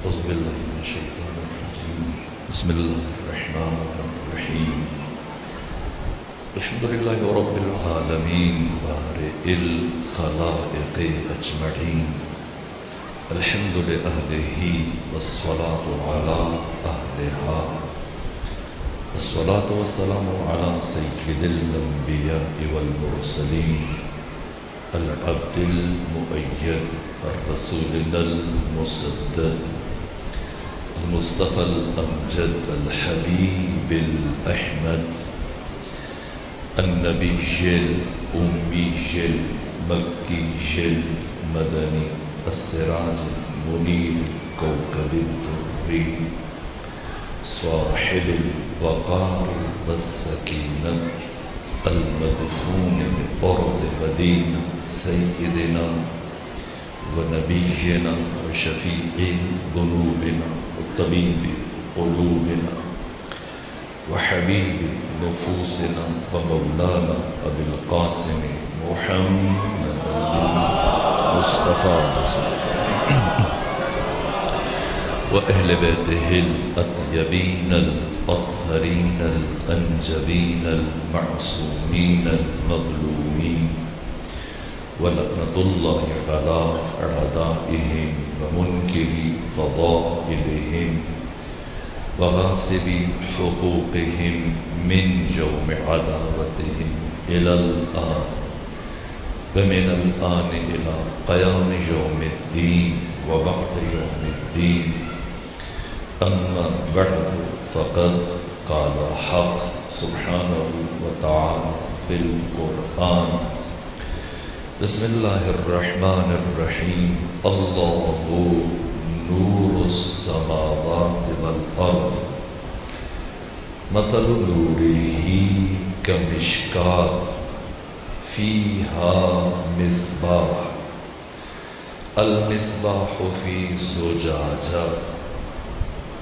أعوذ بالله من الشيطان الرجيم. بسم الله الرحمن الرحيم. الحمد لله رب العالمين بارئ الخلائق أجمعين. الحمد لأهله والصلاة على أهلها. الصلاة والسلام على سيد الأنبياء والمرسلين العبد المؤيد الرسول المسدد المصطفى الأمجد الحبيب الأحمد النبي الأمي المكي المدني السراج المنير كوكب الدري صاحب الوقار والسكينة المدفون بأرض مدينة سيدنا ونبينا وشفيع ذنوبنا وطبيب قلوبنا وحبيب نفوسنا ومولانا أبي القاسم محمد المصطفى وأهل بيته الأطيبين الأطهرين الأنجبين المعصومين المظلومين ولعنة الله على أعدائهم ومنكري فضائلهم وغاصب حقوقهم من جوم عداوتهم إلى الآن ومن الآن إلى قيام يوم الدين وبعد يوم الدين. أما بعد فقد قال حق سبحانه وتعالى في القرآن: بسم الله الرحمن الرحيم. الله نور السماوات والأرض مثل نوره كمشكاة فيها مصباح المصباح في زجاجة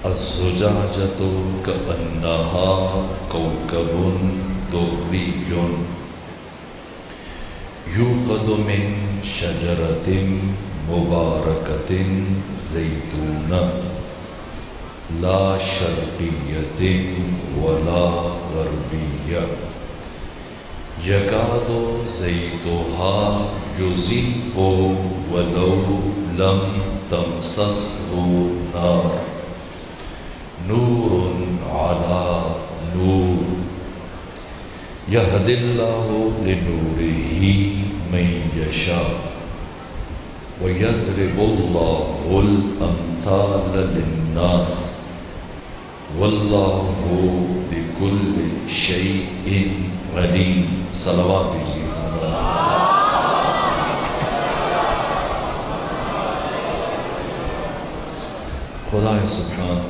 الزجاجة كأنها كوكب دري يوقد من شجرة مباركة زيتونة لا شرقية ولا غربية يكاد زيتها يضيء ولو لم تمسسه نار نور على نور يهدي الله لنوره من يشاء ويضرب الله الأمثال للناس والله بكل شيء علیم. صلوات دیجیے. خدا سبحان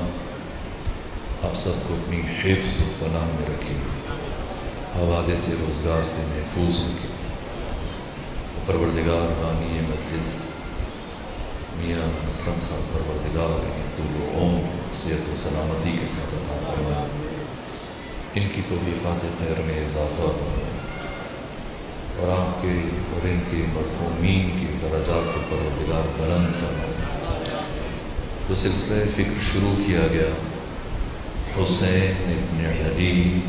آپ سب کو اپنی حفظ و پناہ میں رکھے، حوادث سے روزگار سے محفوظ رکھے. پروردگار بانی مجلس میاں اسلم صاحب پروردگار طول و عمر صحت و سلامتی کے ساتھ عطا فرمائے، ان کی توفیقات خیر میں اضافہ اور آپ کے اور ان کے مرحومین کی درجات کو پروردگار بلند فرمائے. جو سلسلہ فکر شروع کیا گیا حسین ابن علی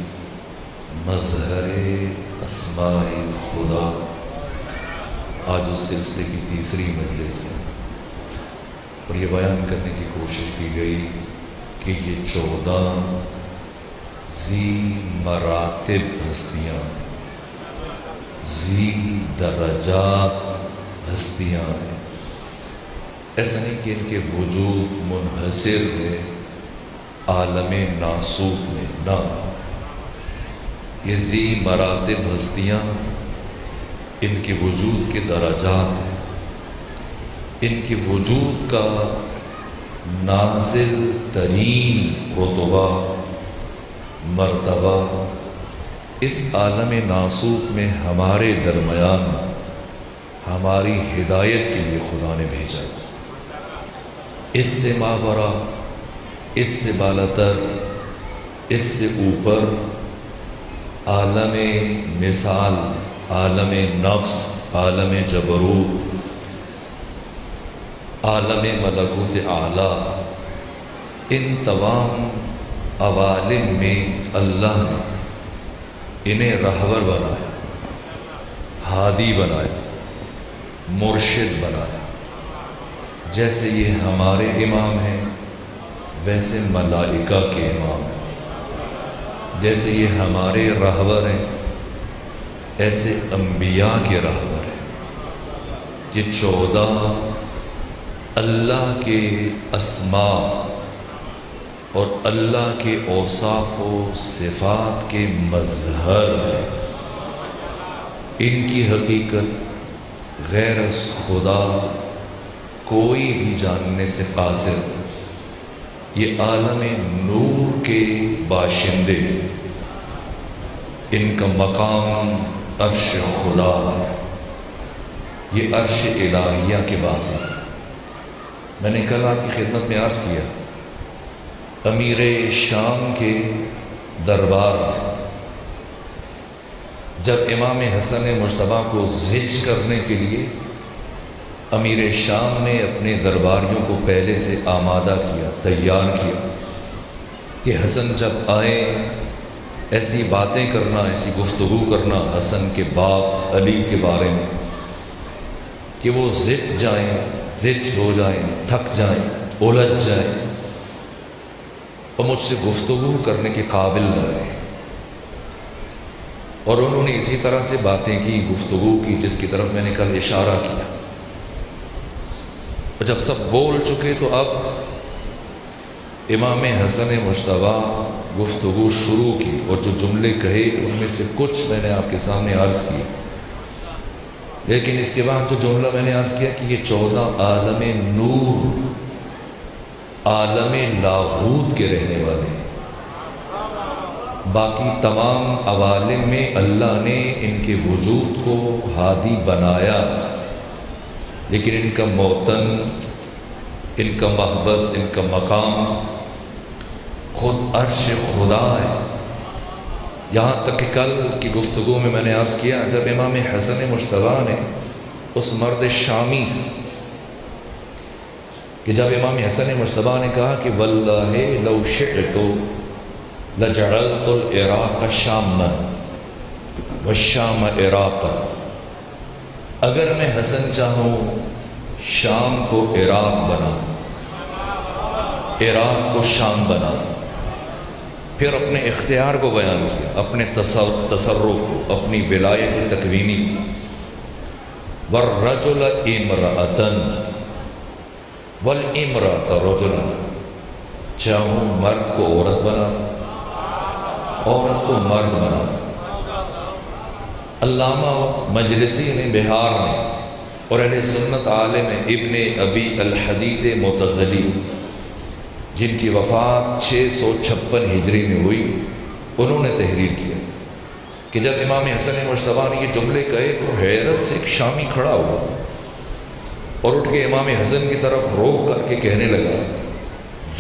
مظہر اسماء خدا، آج اس سلسلے کی تیسری مجلس ہے اور یہ بیان کرنے کی کوشش کی گئی کہ یہ 14 ذی مراتب ہستیاں، ذی درجات ہستیاں ہیں. ایسا نہیں کہ ان کے وجود منحصر ہے عالم ناسوت میں، نہ، یہ ذی مراتب ہستیاں ان کے وجود کے درجات ہیں. ان کے وجود کا نازل ترین رتبہ مرتبہ اس عالم ناسوت میں ہمارے درمیان ہماری ہدایت کے لیے خدا نے بھیجا. اس سے ماورا، اس سے بالاتر، اس سے اوپر عالم مثال، عالم نفس، عالم جبروت، عالم ملکوت اعلیٰ ان تمام عوالم میں اللہ نے انہیں رہبر بنایا، ہادی بنایا، مرشد بنایا۔ جیسے یہ ہمارے امام ہیں ویسے ملائکہ کے امام ہیں، جیسے یہ ہمارے رہبر ہیں ایسے انبیاء کے رہبر ہیں۔ یہ 14 اللہ کے اسماء اور اللہ کے اوصاف و صفات کے مظہر ہیں۔ ان کی حقیقت غیر از خدا کوئی بھی جاننے سے قاصر۔ یہ عالم نور کے باشندے، ان کا مقام عرش خدا، یہ عرش الہیہ کے باز ہے۔ میں نے کل آپ کی خدمت میں عرض کیا، امیر شام کے دربار میں جب امام حسن مجتبیٰ کو زج کرنے کے لیے امیر شام نے اپنے درباریوں کو پہلے سے آمادہ کیا، تیار کیا کہ حسن جب آئیں ایسی باتیں کرنا، ایسی گفتگو کرنا حسن کے باپ علی کے بارے میں کہ وہ زج ہو جائیں، تھک جائیں، الجھ جائیں اور مجھ سے گفتگو کرنے کے قابل نہ رہے۔ اور انہوں نے اسی طرح سے باتیں کی، گفتگو کی، جس کی طرف میں نے کل اشارہ کیا۔ اور جب سب بول چکے تو اب امام حسن مجتبیٰ گفتگو شروع کی، اور جو جملے کہے ان میں سے کچھ میں نے آپ کے سامنے عرض کیا، لیکن اس کے بعد جو جملہ میں نے عرض کیا کہ یہ 14 عالم نور، عالم لاہوت کے رہنے والے ہیں۔ باقی تمام عوالم میں اللہ نے ان کے وجود کو ہادی بنایا، لیکن ان کا موطن، ان کا محبت، ان کا مقام خود عرش خدا ہے۔ یہاں تک کہ کل کی گفتگو میں میں نے عرض کیا، جب امام حسن مجتبیٰ نے اس مرد شامی سے کہ جب امام حسن مجتبیٰ نے کہا کہ واللہ لو شئت لجعلت العراق شاما والشام عراقا، اگر میں حسن چاہوں شام کو عراق بنا، عراق کو شام بنا۔ پھر اپنے اختیار کو بیان کیا، اپنے تصرف کو، اپنی ولایت تکوینی کو۔ والرجل امرأة والامرأة رجلا، چاہوں مرد کو عورت بنا، عورت کو مرد بنا۔ علامہ مجلسی نے بہار میں اور اہل سنت عالم ابن ابی الحدید معتزلی جن کی وفات 656 ہجری میں ہوئی، انہوں نے تحریر کیا کہ جب امام حسن مجتبیٰ نے یہ جملے کہے تو حیرت سے ایک شامی کھڑا ہوا اور اٹھ کے امام حسن کی طرف روک کر کے کہنے لگا،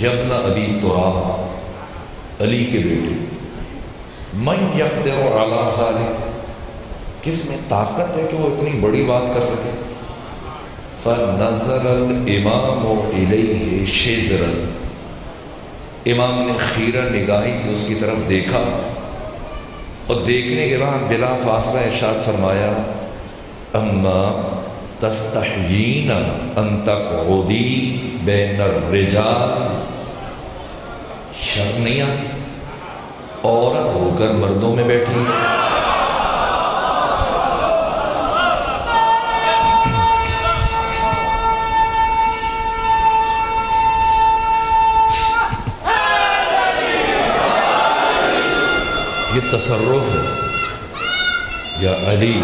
یبن ابی تراب، علی کے بیٹے، من یقدر علی ذلک، کس میں طاقت ہے کہ وہ اتنی بڑی بات کر سکے؟ فنظر الامام الیہ شزرا، امام نے خیرہ نگاہی سے اس کی طرف دیکھا اور دیکھنے کے بعد بلا فاصلہ ارشاد فرمایا، اما تستحیین ان تقعدی بین الرجال، شرم نہیں آتی عورت ہو کر مردوں میں بیٹھی؟ یہ تصرف ہے یا علی،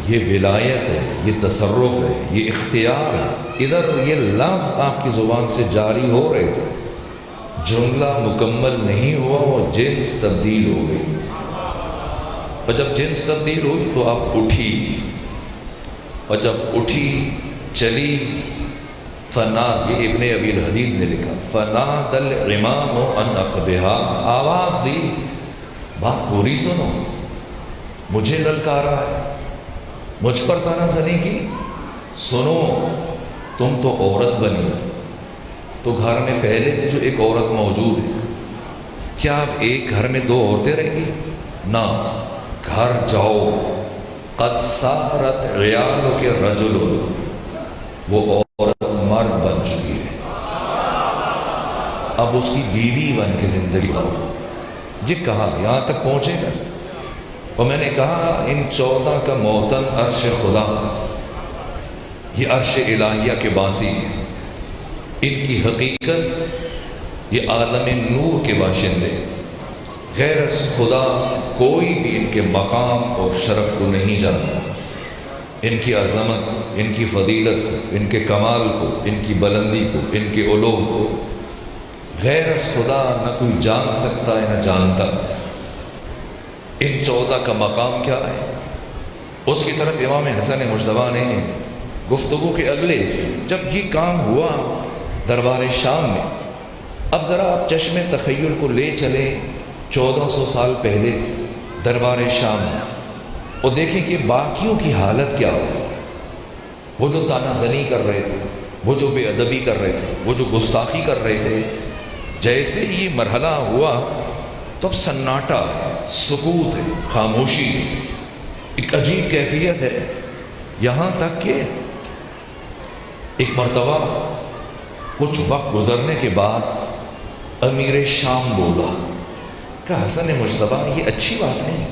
یہ ولایت ہے، یہ تصرف ہے، یہ اختیار ہے۔ ادھر یہ لفظ آپ کی زبان سے جاری ہو رہے تھے، جملہ مکمل نہیں ہوا، وہ جنس تبدیل ہو گئی، اور جب جنس تبدیل ہوئی تو آپ اٹھی، اور جب اٹھی چلی، فناد، یہ ابن ابی الحدید نے لکھا، فناد الامام ان اقبہا، آواز دی، بات پوری سنو، مجھے للکارا ہے، مجھ پر طعنہ زنی کی، سنو، تم تو عورت بنی، تو گھر میں پہلے سے جو ایک عورت موجود ہے، کیا اب ایک گھر میں دو عورتیں رہیں گی؟ نہ، گھر جاؤ، قد صارت عیالک رجل، وہ عورت مرد بن چکی ہے، اب اس کی بیوی بن کے زندگی کرو۔ یہ کہا یہاں تک پہنچے گا؟ اور میں نے کہا ان 14 کا موتن عرش خدا، یہ عرش الہیہ کے باسی ہیں، ان کی حقیقت یہ عالم نور کے باشندے، غیر از خدا کوئی بھی ان کے مقام اور شرف کو نہیں جانتا، ان کی عظمت، ان کی فضیلت، ان کے کمال کو، ان کی بلندی کو، ان کے علو کو غیر از خدا نہ کوئی جان سکتا ہے نہ جانتا۔ ان 14 کا مقام کیا ہے؟ اس کی طرف امام حسن مجتبیٰ نے گفتگو کے اگلے سے جب یہ کام ہوا دربار شام میں، اب ذرا آپ چشم تخیل کو لے چلیں 1400 سال پہلے دربار شام میں، اور دیکھیں کہ باقیوں کی حالت کیا ہوگی۔ وہ جو تانا زنی کر رہے تھے، وہ جو بے ادبی کر رہے تھے، وہ جو گستاخی کر رہے تھے، جیسے یہ مرحلہ ہوا تو اب سناٹا ہے، سکوت ہے، خاموشی ہے، ایک عجیب کیفیت ہے، یہاں تک کہ ایک مرتبہ کچھ وقت گزرنے کے بعد امیر شام بولا کہ حسن مجتبیٰ یہ اچھی بات نہیں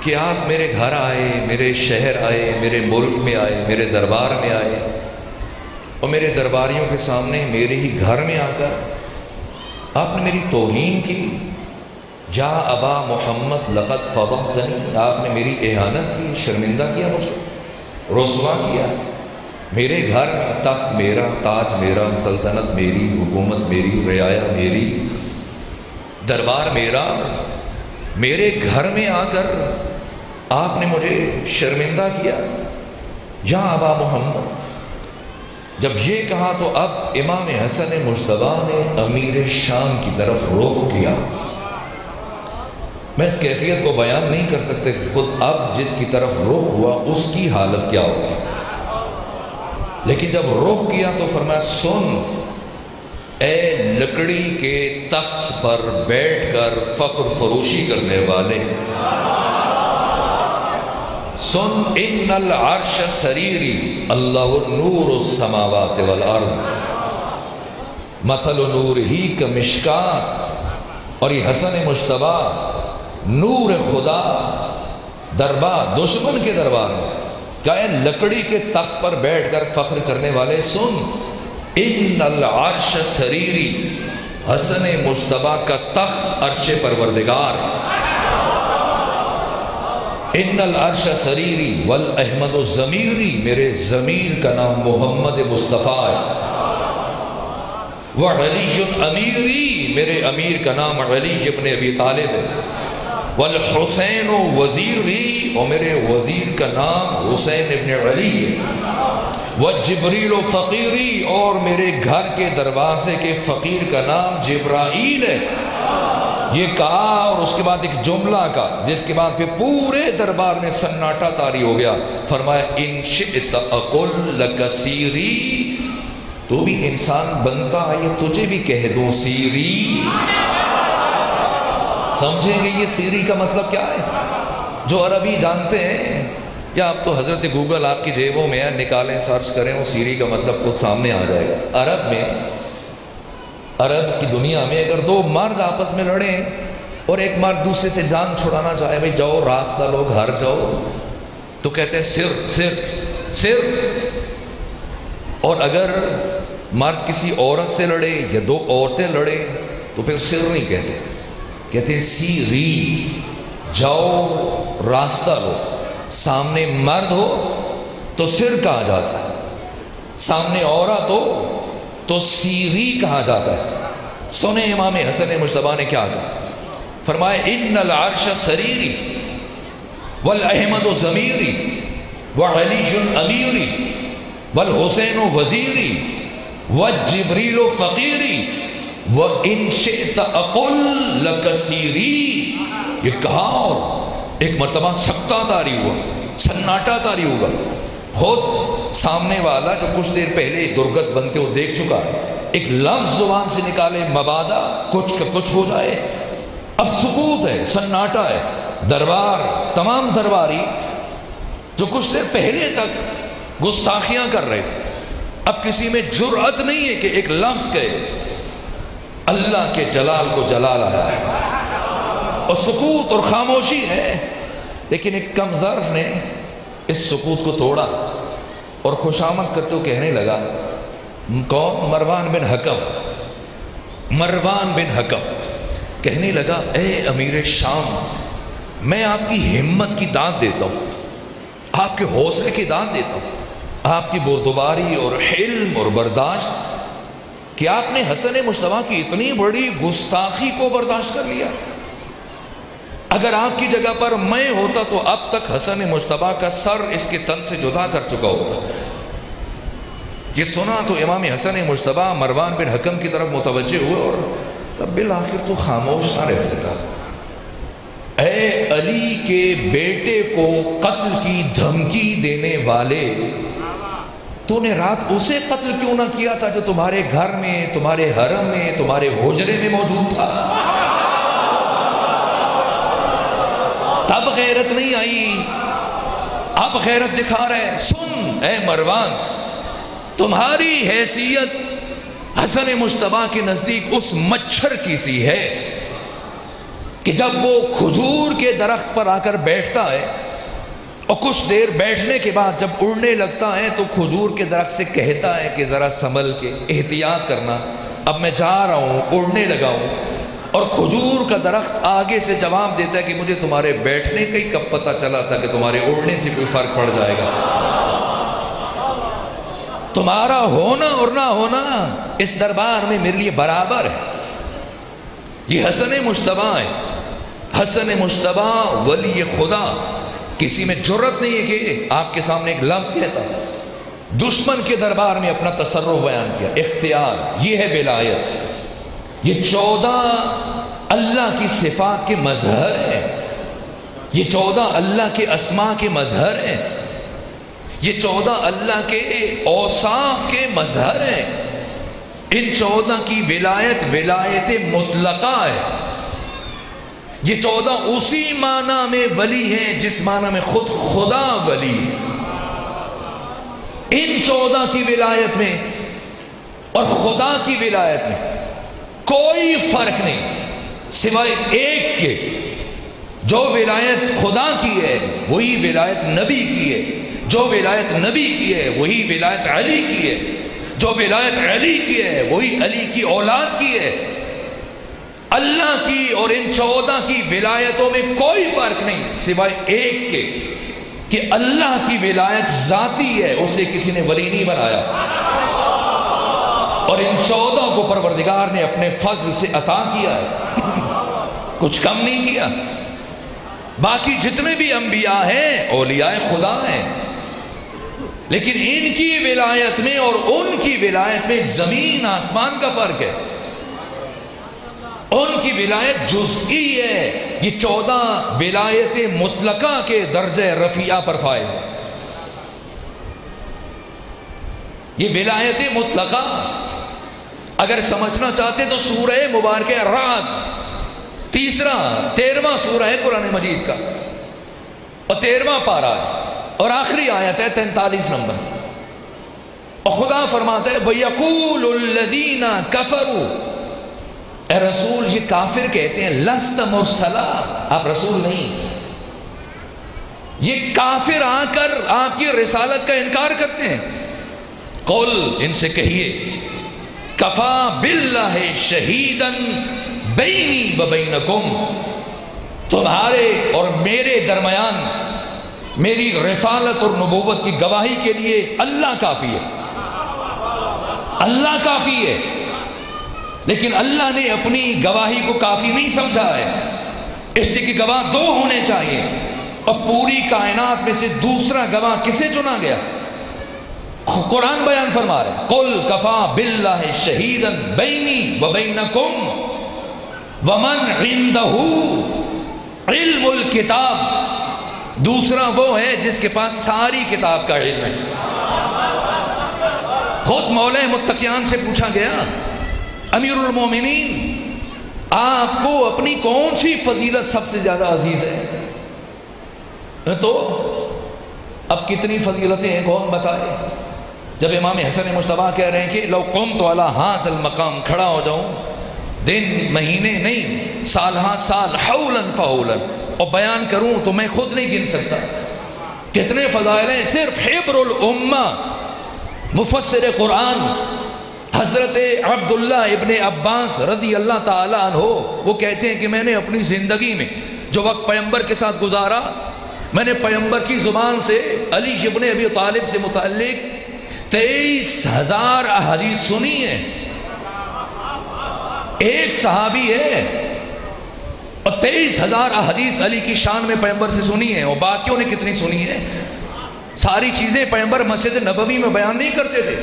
کہ آپ میرے گھر آئے، میرے شہر آئے، میرے ملک میں آئے، میرے دربار میں آئے، اور میرے درباریوں کے سامنے میرے ہی گھر میں آ کر آپ نے میری توہین کی، یا ابا محمد لقد فضحتنی، آپ نے میری اہانت کی، شرمندہ کیا، مجھے رسوا کیا۔ میرے گھر میں تخت میرا، تاج میرا، سلطنت میری، حکومت میری، رعایا میری، دربار میرا، میرے گھر میں آ کر آپ نے مجھے شرمندہ کیا، یا ابا محمد۔ جب یہ کہا تو اب امام حسن مجتبیٰ نے امیر شام کی طرف رخ کیا۔ میں اس کیفیت کو بیان نہیں کر سکتے کہ خود اب جس کی طرف رخ ہوا اس کی حالت کیا ہوگی، لیکن جب رخ کیا تو فرمایا سن اے لکڑی کے تخت پر بیٹھ کر فخر فروشی کرنے والے، سن ان العرش سریری اللہ نور السماوات والارض مثل نور ہی کمشکات، اور یہ حسن مجتبیٰ نور خدا دربار، دشمن کے دربار میں کہے لکڑی کے تخت پر بیٹھ کر فخر کرنے والے، سن ان العرش سریری، حسن مجتبیٰ کا تخت عرش پروردگار، ان العرش سریری والاحمد ضمیری، میرے ضمیر کا نام محمد مصطفیٰ ہے، وعلی امیری، میرے امیر کا نام علی ابن ابی طالب ہے، والحسین وزیری، اور میرے وزیر کا نام حسین ابن علی ہے، وجبریل فقیری، اور میرے گھر کے دروازے کے فقیر کا نام جبرائیل ہے۔ یہ کہا اور اس کے بعد ایک جملہ کا جس کے بعد پھر پورے دربار میں سناٹا طاری ہو گیا، فرمایا ان شئت اقل لک سیری، تو بھی انسان بنتا ہے یہ تجھے بھی کہہ دوں سیری۔ سمجھیں گے یہ سیری کا مطلب کیا ہے؟ جو عربی جانتے ہیں، یا اب تو حضرت گوگل آپ کی جیبوں میں ہے، نکالیں سرچ کریں، وہ سیری کا مطلب خود سامنے آ جائے گا۔ عرب میں، عرب کی دنیا میں اگر دو مرد آپس میں لڑیں اور ایک مرد دوسرے سے جان چھڑانا چاہے، بھائی جاؤ راستہ لو گھر جاؤ، تو کہتے ہیں سر سر سر، اور اگر مرد کسی عورت سے لڑے یا دو عورتیں لڑیں تو پھر سر نہیں کہتے، کہتے ہیں سیری، جاؤ راستہ لو۔ سامنے مرد ہو تو سر کہا جاتا ہے، سامنے عورت ہو تو سیری کہا جاتا ہے۔ سنیں امام حسن مجتبیٰ نے کیا کہا، فرمایا ان العرش سریری والاحمد ضمیری وعلی امیری والحسین وزیری وجبریل فقیری وان شئت اقل لک سیری۔ یہ کہا اور ایک مرتبہ سکتہ طاری ہوا، سناٹا طاری ہوا، خود سامنے والا جو کچھ دیر پہلے درگت بنتے ہو دیکھ چکا ہے، ایک لفظ زبان سے نکالے مبادا کچھ کا کچھ ہو جائے. اب سکوت ہے، سناٹا ہے. دربار، تمام درباری جو کچھ دیر پہلے تک گستاخیاں کر رہے تھے، اب کسی میں جرأت نہیں ہے کہ ایک لفظ کہے. اللہ کے جلال کو جلال آیا ہے اور سکوت اور خاموشی ہے. لیکن ایک کم ظرف نے اس سکوت کو توڑا اور خوشامد کرتے ہوئے کہنے لگا. کون؟ مروان بن حکم. مروان بن حکم کہنے لگا اے امیر شام، میں آپ کی ہمت کی داد دیتا ہوں، آپ کے حوصلے کی داد دیتا ہوں، آپ کی بردباری اور حلم اور برداشت کہ آپ نے حسن مجتبیٰ کی اتنی بڑی گستاخی کو برداشت کر لیا. اگر آپ کی جگہ پر میں ہوتا تو اب تک حسن مجتبیٰ کا سر اس کے تن سے جدا کر چکا ہوتا. یہ سنا تو امام حسن مجتبیٰ مروان بن حکم کی طرف متوجہ ہوئے اور تب بالآخر تو خاموش نہ رہ سکا. اے علی کے بیٹے کو قتل کی دھمکی دینے والے، تو نے رات اسے قتل کیوں نہ کیا تھا جو تمہارے گھر میں، تمہارے حرم میں، تمہارے حجرے میں موجود تھا؟ تب غیرت نہیں آئی، اب غیرت دکھا رہے. سن اے مروان، تمہاری حیثیت حسن مجتبیٰ کے نزدیک اس مچھر کی سی ہے کہ جب وہ کھجور کے درخت پر آ کر بیٹھتا ہے اور کچھ دیر بیٹھنے کے بعد جب اڑنے لگتا ہے تو کھجور کے درخت سے کہتا ہے کہ ذرا سنبھل کے، احتیاط کرنا، اب میں جا رہا ہوں، اڑنے لگا ہوں. اور کھجور کا درخت آگے سے جواب دیتا ہے کہ مجھے تمہارے بیٹھنے کا ہی کب پتہ چلا تھا کہ تمہارے اڑنے سے کوئی فرق پڑ جائے گا. تمہارا ہونا اور نہ ہونا اس دربار میں میرے لیے برابر ہے. یہ حسن مجتبیٰ ہے. حسن مجتبیٰ ولی خدا، کسی میں جرأت نہیں ہے کہ آپ کے سامنے ایک لفظ کہتا. دشمن کے دربار میں اپنا تصرف بیان کیا، اختیار. یہ ہے ولایت. یہ 14 اللہ کی صفات کے مظہر ہیں، یہ 14 اللہ کے اسماء کے مظہر ہیں، یہ 14 اللہ کے اوصاف کے مظہر ہیں. ان 14 کی ولایت ولایت مطلقہ ہے. یہ 14 اسی معنی میں ولی ہیں جس معنی میں خود خدا ولی ہے. ان 14 کی ولایت میں اور خدا کی ولایت میں کوئی فرق نہیں سوائے ایک کے. جو ولایت خدا کی ہے وہی ولایت نبی کی ہے، جو ولایت نبی کی ہے وہی ولایت علی کی ہے، جو ولایت علی کی ہے وہی علی کی اولاد کی ہے. اللہ کی اور ان 14 کی ولایتوں میں کوئی فرق نہیں سوائے ایک کے کہ اللہ کی ولایت ذاتی ہے، اسے کسی نے ولی نہیں بنایا. اور ان 14 کو پروردگار نے اپنے فضل سے عطا کیا ہے، کچھ کم نہیں کیا. باقی جتنے بھی انبیاء ہیں اولیاء خدا ہیں، لیکن ان کی ولایت میں اور ان کی ولایت میں زمین آسمان کا فرق ہے. ان کی ولایت جزئی ہے، یہ 14 ولایت مطلقہ کے درجہ رفیعہ پر فائز ہے. یہ ولایت مطلقہ اگر سمجھنا چاہتے تو سورہ مبارکہ رعد 13واں سورہ ہے قرآن مجید کا اور 13واں پارہ ہے اور آخری آیت ہے 43 نمبر. اور خدا فرماتا ہے وَيَقُولُ الَّذِينَ كَفَرُوا، اے رسول یہ کافر کہتے ہیں لست مرسلا، آپ رسول نہیں. یہ کافر آ کر آپ کی رسالت کا انکار کرتے ہیں. قل، ان سے کہیے کفا باللہ شہیدن بینی و بینکم، تمہارے اور میرے درمیان میری رسالت اور نبوت کی گواہی کے لیے اللہ کافی ہے. اللہ کافی ہے. لیکن اللہ نے اپنی گواہی کو کافی نہیں سمجھا ہے، اس لیے کہ گواہ 2 ہونے چاہیے. اور پوری کائنات میں سے دوسرا گواہ کسے چنا گیا؟ قرآن بیان فرما رہے قل کفا باللہ شہیدن بینی و بینکم ومن عندہ علم الکتاب. دوسرا وہ ہے جس کے پاس ساری کتاب کا علم ہے. خود مولا متقیان سے پوچھا گیا امیر المومنین، آپ کو اپنی کون سی فضیلت سب سے زیادہ عزیز ہے؟ تو اب کتنی فضیلتیں ہیں کون بتائے؟ جب امام حسن مجتبیٰ کہہ رہے ہیں کہ لو قمت علی ھذا المقام، کھڑا ہو جاؤں دن مہینے نہیں سال ہاں سال، حولا فحولا، اور بیان کروں تو میں خود نہیں گن سکتا کتنے فضائل ہیں۔ صرف حبر الامہ مفسر قرآن حضرت عبداللہ ابن عباس رضی اللہ تعالی عنہ، وہ کہتے ہیں کہ میں نے اپنی زندگی میں جو وقت پیغمبر کے ساتھ گزارا، میں نے پیغمبر کی زبان سے علی ابن ابی طالب سے متعلق 23,000 احادیث سنی ہیں۔ ایک صحابی ہے اور 23,000 احادیث علی کی شان میں پیغمبر سے سنی ہیں، اور باقیوں نے کتنی سنی ہیں؟ ساری چیزیں پیغمبر مسجد نبوی میں بیان نہیں کرتے تھے،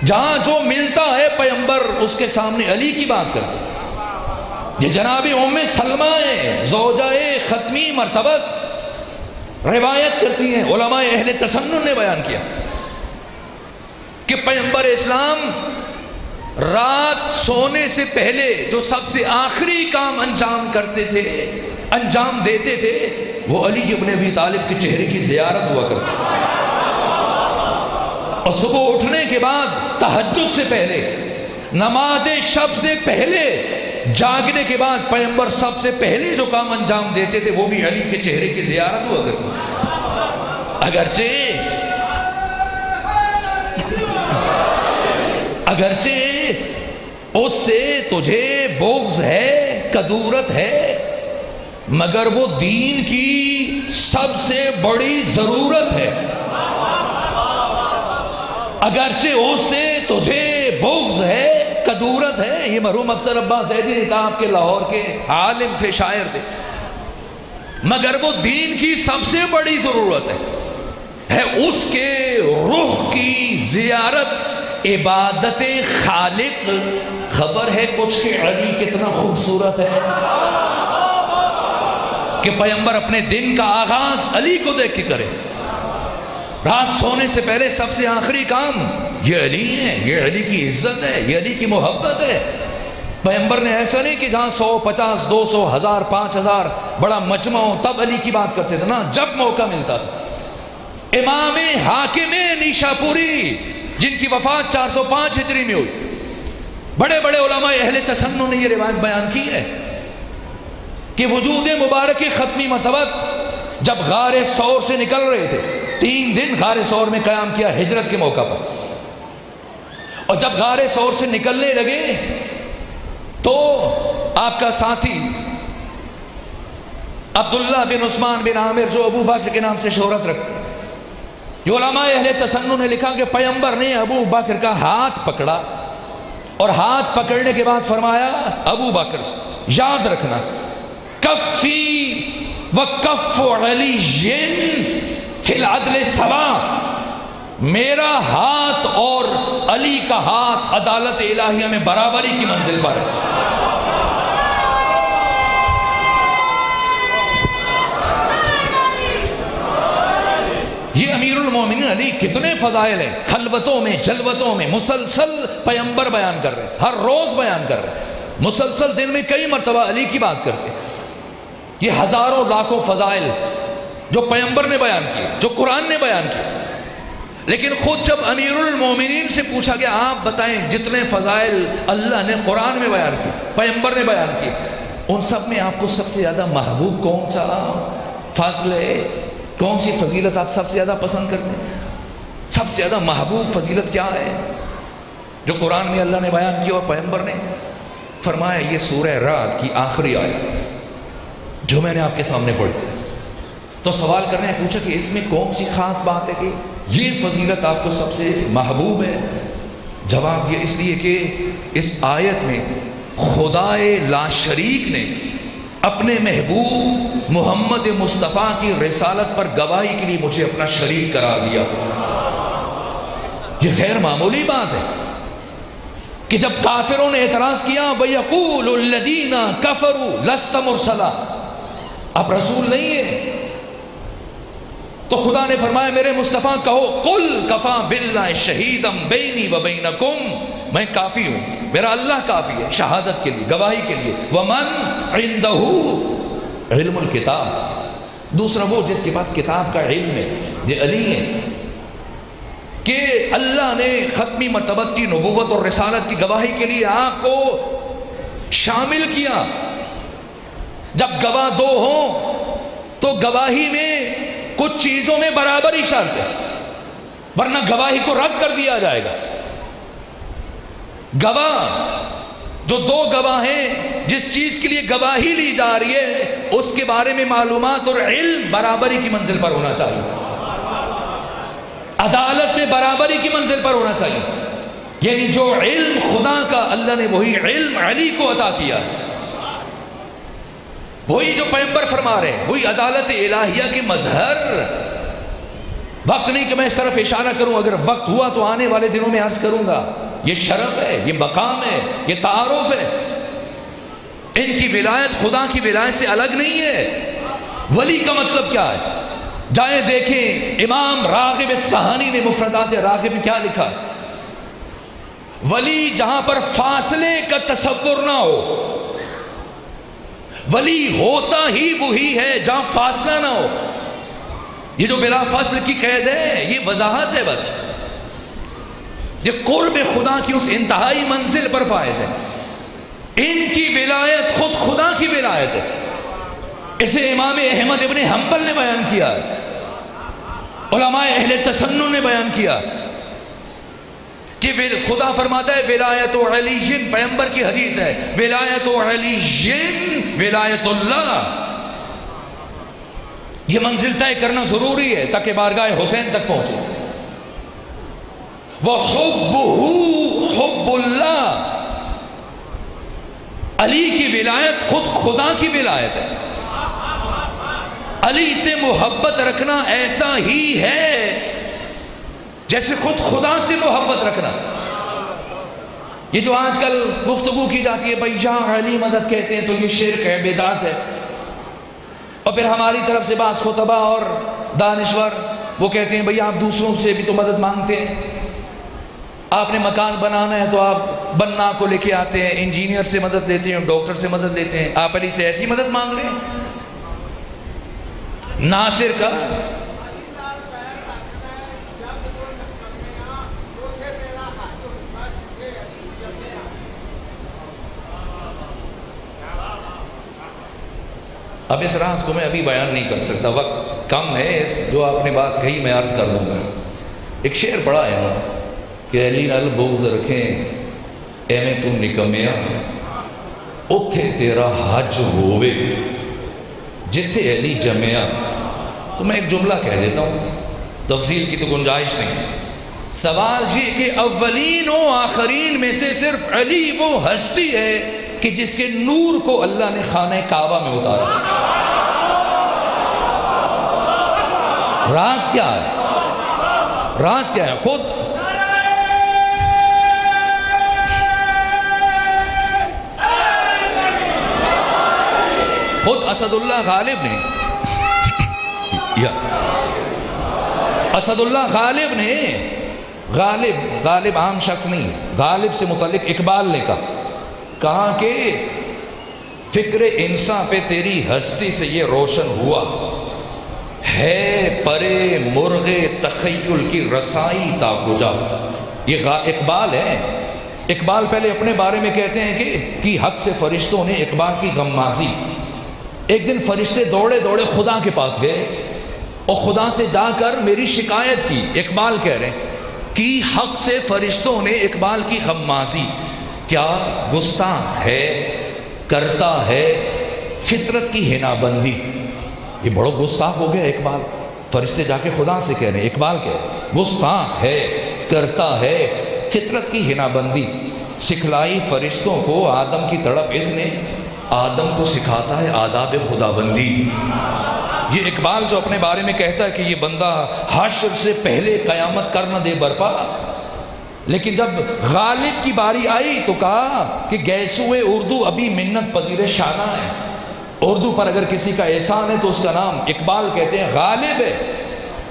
جہاں جو ملتا ہے پیغمبر اس کے سامنے علی کی بات کرتے۔ یہ جناب ام سلمہ زوجہ ختمی مرتبہ روایت کرتی ہیں، علماء اہل تسنن نے بیان کیا کہ پیغمبر اسلام رات سونے سے پہلے جو سب سے آخری کام انجام کرتے تھے، انجام دیتے تھے، وہ علی ابن ابی طالب کے چہرے کی زیارت ہوا کرتی، اور صبح اٹھنے کے بعد تہجد سے پہلے، نماز شب سے پہلے، جاگنے کے بعد پیغمبر سب سے پہلے جو کام انجام دیتے تھے وہ بھی علی کے چہرے کی زیارت ہوا کرتی۔ اگرچہ اس سے تجھے بغض ہے، کدورت ہے، مگر وہ دین کی سب سے بڑی ضرورت ہے۔ اگرچہ اس سے تجھے بغض ہے، کدورت ہے، یہ مرحوم افسر عباس زیدی نے کہا، آپ کے لاہور کے عالم تھے، شاعر تھے، مگر وہ دین کی سب سے بڑی ضرورت ہے اس کے روح کی زیارت، عبادت خالق۔ خبر ہے کچھ کہ علی کتنا خوبصورت ہے کہ پیغمبر اپنے دن کا آغاز علی کو دیکھ کے کرے۔ رات سونے سے پہلے سب سے آخری کام یہ علی ہے، یہ علی کی عزت ہے، یہ علی کی محبت ہے۔ پیغمبر نے ایسا نہیں کہ جہاں 100 50 200 1000 5000 بڑا مجمع ہو تب علی کی بات کرتے تھے، نا، جب موقع ملتا تھا۔ امام حاکم نیشاپوری جن کی وفات 405 ہجری میں ہوئی، بڑے بڑے علماء اہل تسنن نے یہ روایت بیان کی ہے کہ وجود مبارک ختمی مرتبہ جب غار ثور سے نکل رہے تھے، 3 دن غار ثور میں قیام کیا ہجرت کے موقع پر، اور جب غار ثور سے نکلنے لگے تو آپ کا ساتھی عبداللہ بن عثمان بن عامر جو ابو بکر کے نام سے شہرت رکھتے، یہ علماء اہل تسنن نے لکھا کہ پیغمبر نے ابو بکر کا ہاتھ پکڑا، اور ہاتھ پکڑنے کے بعد فرمایا، ابو بکر یاد رکھنا، کفی وکف علی فی العدل سوا، میرا ہاتھ اور علی کا ہاتھ عدالت الہیہ میں برابری کی منزل پر ہے۔ یہ امیر المومنین علی کتنے فضائل ہیں، خلوتوں میں جلوتوں میں مسلسل پیغمبر بیان کر رہے، ہر روز بیان کر رہے، مسلسل دن میں کئی مرتبہ علی کی بات کرتے۔ یہ ہزاروں لاکھوں فضائل جو پیغمبر نے بیان کیے، جو قرآن نے بیان کیے، لیکن خود جب امیر المومنین سے پوچھا گیا آپ بتائیں جتنے فضائل اللہ نے قرآن میں بیان کیے، پیغمبر نے بیان کیے، ان سب میں آپ کو سب سے زیادہ محبوب کون سا فضل ہے، کون سی فضیلت آپ سب سے زیادہ پسند کرتے ہیں؟ سب سے زیادہ محبوب فضیلت کیا ہے جو قرآن میں اللہ نے بیان کیا اور پیغمبر نے فرمایا؟ یہ سورہ رعد کی آخری آیت جو میں نے آپ کے سامنے پڑھی، تو سوال کرنے پوچھا کہ اس میں کون سی خاص بات ہے کہ یہ فضیلت آپ کو سب سے محبوب ہے؟ جواب یہ اس لیے کہ اس آیت میں خدائے لا شریک نے اپنے محبوب محمد مصطفیٰ کی رسالت پر گواہی کے لیے مجھے اپنا شریک قرار دیا۔ یہ غیر معمولی بات ہے کہ جب کافروں نے اعتراض کیا وَيَقُولُ الَّذِينَ كَفَرُوا لَسْتَ مُرْسَلًا، آپ رسول نہیں ہیں، تو خدا نے فرمایا میرے مصطفیٰ کہو قُلْ كَفَى بِاللَّهِ شَهِيدًا بَيْنِي وَبَيْنَكُمْ، میں کافی ہوں، میرا اللہ کافی ہے شہادت کے لیے، گواہی کے لیے۔ ومن عنده علم الکتاب، دوسرا وہ جس کے پاس کتاب کا علم ہے، یہ علی ہے کہ اللہ نے ختمی مرتبت کی نبوت اور رسالت کی گواہی کے لیے آپ کو شامل کیا۔ جب گواہ دو ہوں تو گواہی میں کچھ چیزوں میں برابری شرط ہے، ورنہ گواہی کو رد کر دیا جائے گا۔ گواہ جو دو گواہ ہیں، جس چیز کے لیے گواہی لی جا رہی ہے اس کے بارے میں معلومات اور علم برابری کی منزل پر ہونا چاہیے، عدالت میں برابری کی منزل پر ہونا چاہیے۔ یعنی جو علم خدا کا، اللہ نے وہی علم علی کو عطا کیا ہے، وہی جو پیغمبر فرما رہے ہیں، وہی عدالت الہیہ کے مظہر۔ وقت نہیں کہ میں اس طرف اشارہ کروں، اگر وقت ہوا تو آنے والے دنوں میں عرض کروں گا۔ یہ شرف ہے، یہ مقام ہے، یہ تعارف ہے۔ ان کی ولایت خدا کی ولایت سے الگ نہیں ہے۔ ولی کا مطلب کیا ہے؟ جائیں دیکھیں امام راغب اصفہانی نے مفردات راغب میں کیا لکھا۔ ولی جہاں پر فاصلے کا تصور نہ ہو، ولی ہوتا ہی وہی ہے جہاں فاصلہ نہ ہو۔ یہ جو بلا فاصل کی قید ہے یہ وضاحت ہے، بس یہ قرب خدا کی اس انتہائی منزل پر فائز ہے۔ ان کی ولایت خود خدا کی ولایت ہے۔ اسے امام احمد ابن حنبل نے بیان کیا، علماء اہل تسنن نے بیان کیا کہ خدا فرماتا ہے ولایت علی، پیغمبر کی حدیث ہے، ولایت علی ولایت اللہ۔ یہ منزل طے کرنا ضروری ہے تاکہ بارگاہ حسین تک پہنچے۔ وَحُبُّهُ حُبُّ اللَّهِ، علی کی ولایت خود خدا کی ولایت ہے۔ علی سے محبت رکھنا ایسا ہی ہے جیسے خود خدا سے محبت رکھنا۔ یہ جو آج کل گفتگو کی جاتی ہے بھائی جہاں علی مدد کہتے ہیں تو یہ شرک ہے، بدعت ہے، اور پھر ہماری طرف سے بعض خطبہ اور دانشور وہ کہتے ہیں بھئی آپ دوسروں سے بھی تو مدد مانگتے ہیں، آپ نے مکان بنانا ہے تو آپ بننا کو لے کے آتے ہیں، انجینئر سے مدد لیتے ہیں، ڈاکٹر سے مدد لیتے ہیں، آپ علی سے ایسی مدد مانگ رہے ہیں؟ ناصر کا اب اس راز کو میں ابھی بیان نہیں کر سکتا، وقت کم ہے، جو آپ نے بات کہی میں عرض کر دوں گا۔ ایک شعر پڑھا ہے نا کہ علی نال بغض رکھیں ایویں تو نکمیا، اوتھے تیرا حج ہووے جتھے علی جمیا۔ تو میں ایک جملہ کہہ دیتا ہوں، تفصیل کی تو گنجائش نہیں۔ سوال یہ کہ اولین و آخرین میں سے صرف علی وہ ہستی ہے کہ جس کے نور کو اللہ نے خانہ کعبہ میں اتارا۔ راز کیا ہے؟ راز کیا ہے؟ خود اسد اللہ غالب نے اسد اللہ غالب نے غالب عام شخص نہیں، غالب سے متعلق اقبال نے کہا کہ فکر انسان پہ تیری ہستی سے یہ روشن ہوا ہے، پرے مرغ تخیل کی رسائی تا کجا۔ یہ اقبال ہے۔ اقبال پہلے اپنے بارے میں کہتے ہیں کہ کی حق سے فرشتوں نے اقبال کی غمازی۔ ایک دن فرشتے دوڑے دوڑے خدا کے پاس گئے اور خدا سے جا کر میری شکایت کی۔ اقبال کہہ رہے ہیں کی حق سے فرشتوں نے اقبال کی غمازی، کیا گستاخ ہے، کرتا ہے فطرت کی ہنا بندی۔ یہ بڑا گستاخ ہو گیا اقبال۔ فرشتے جا کے خدا سے کہہ رہے ہیں، اقبال کہہ رہے ہیں گستاخ ہے، کرتا ہے فطرت کی ہنا بندی۔ سکھلائی فرشتوں کو آدم کی تڑپ، اس نے آدم کو سکھاتا ہے آداب خدا بندی۔ یہ اقبال جو اپنے بارے میں کہتا ہے کہ یہ بندہ حشر سے پہلے قیامت کر نہ دے برپا، لیکن جب غالب کی باری آئی تو کہا کہ گیسوئے اردو ابھی منت پذیر شانہ ہے۔ اردو پر اگر کسی کا احسان ہے تو اس کا نام اقبال کہتے ہیں غالب ہے۔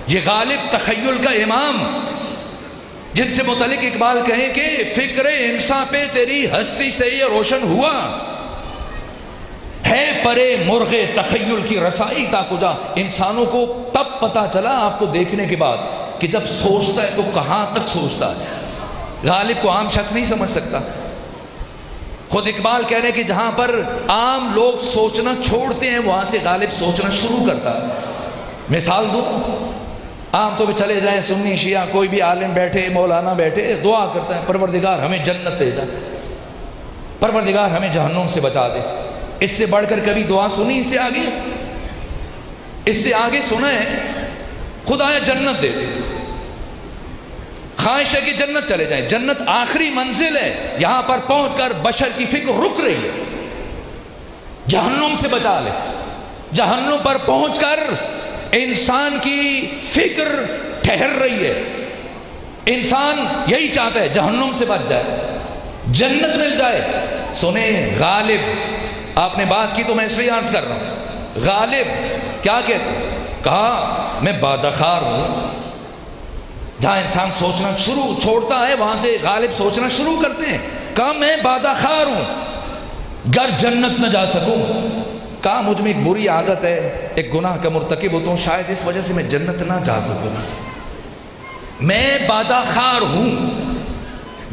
یہ غالب تخیل کا امام، جن سے متعلق اقبال کہیں کہ فکر انسان پہ تیری ہستی سے یہ روشن ہوا، ہے پرے مرغ تخیل کی رسائی تا کجا۔ انسانوں کو تب پتا چلا آپ کو دیکھنے کے بعد کہ جب سوچتا ہے تو کہاں تک سوچتا ہے، غالب کو عام شخص نہیں سمجھ سکتا۔ خود اقبال کہہ رہے ہیں کہ جہاں پر عام لوگ سوچنا چھوڑتے ہیں وہاں سے غالب سوچنا شروع کرتا ہے۔ مثال دوں، عام طور پہ چلے جائیں سنی شیعہ، کوئی بھی عالم بیٹھے، مولانا بیٹھے، دعا کرتا ہے پروردگار ہمیں جنت دے جا، پروردگار ہمیں جہنم سے بچا دے۔ اس سے بڑھ کر کبھی دعا سنی؟ اس سے آگے سنا ہے خدایا جنت دے دے، خواہش ہے کہ جنت چلے جائیں، جنت آخری منزل ہے، یہاں پر پہنچ کر بشر کی فکر رک رہی ہے، جہنم سے بچا لے۔ جہنم پر پہنچ کر انسان کی فکر ٹھہر رہی ہے، انسان یہی چاہتا ہے جہنم سے بچ جائے، جنت مل جائے۔ سنیں غالب، آپ نے بات کی تو میں اس لیے عرض کر رہا ہوں، غالب کیا کہتے ہیں؟ کہا میں بادخار ہوں۔ جہاں انسان سوچنا شروع چھوڑتا ہے وہاں سے غالب سوچنا شروع کرتے ہیں۔ کہا میں بادخار ہوں گر جنت نہ جا سکوں، کہا مجھ میں ایک بری عادت ہے، ایک گناہ کا مرتکب ہوتا ہوں، شاید اس وجہ سے میں جنت نہ جا سکوں۔ میں بادخار ہوں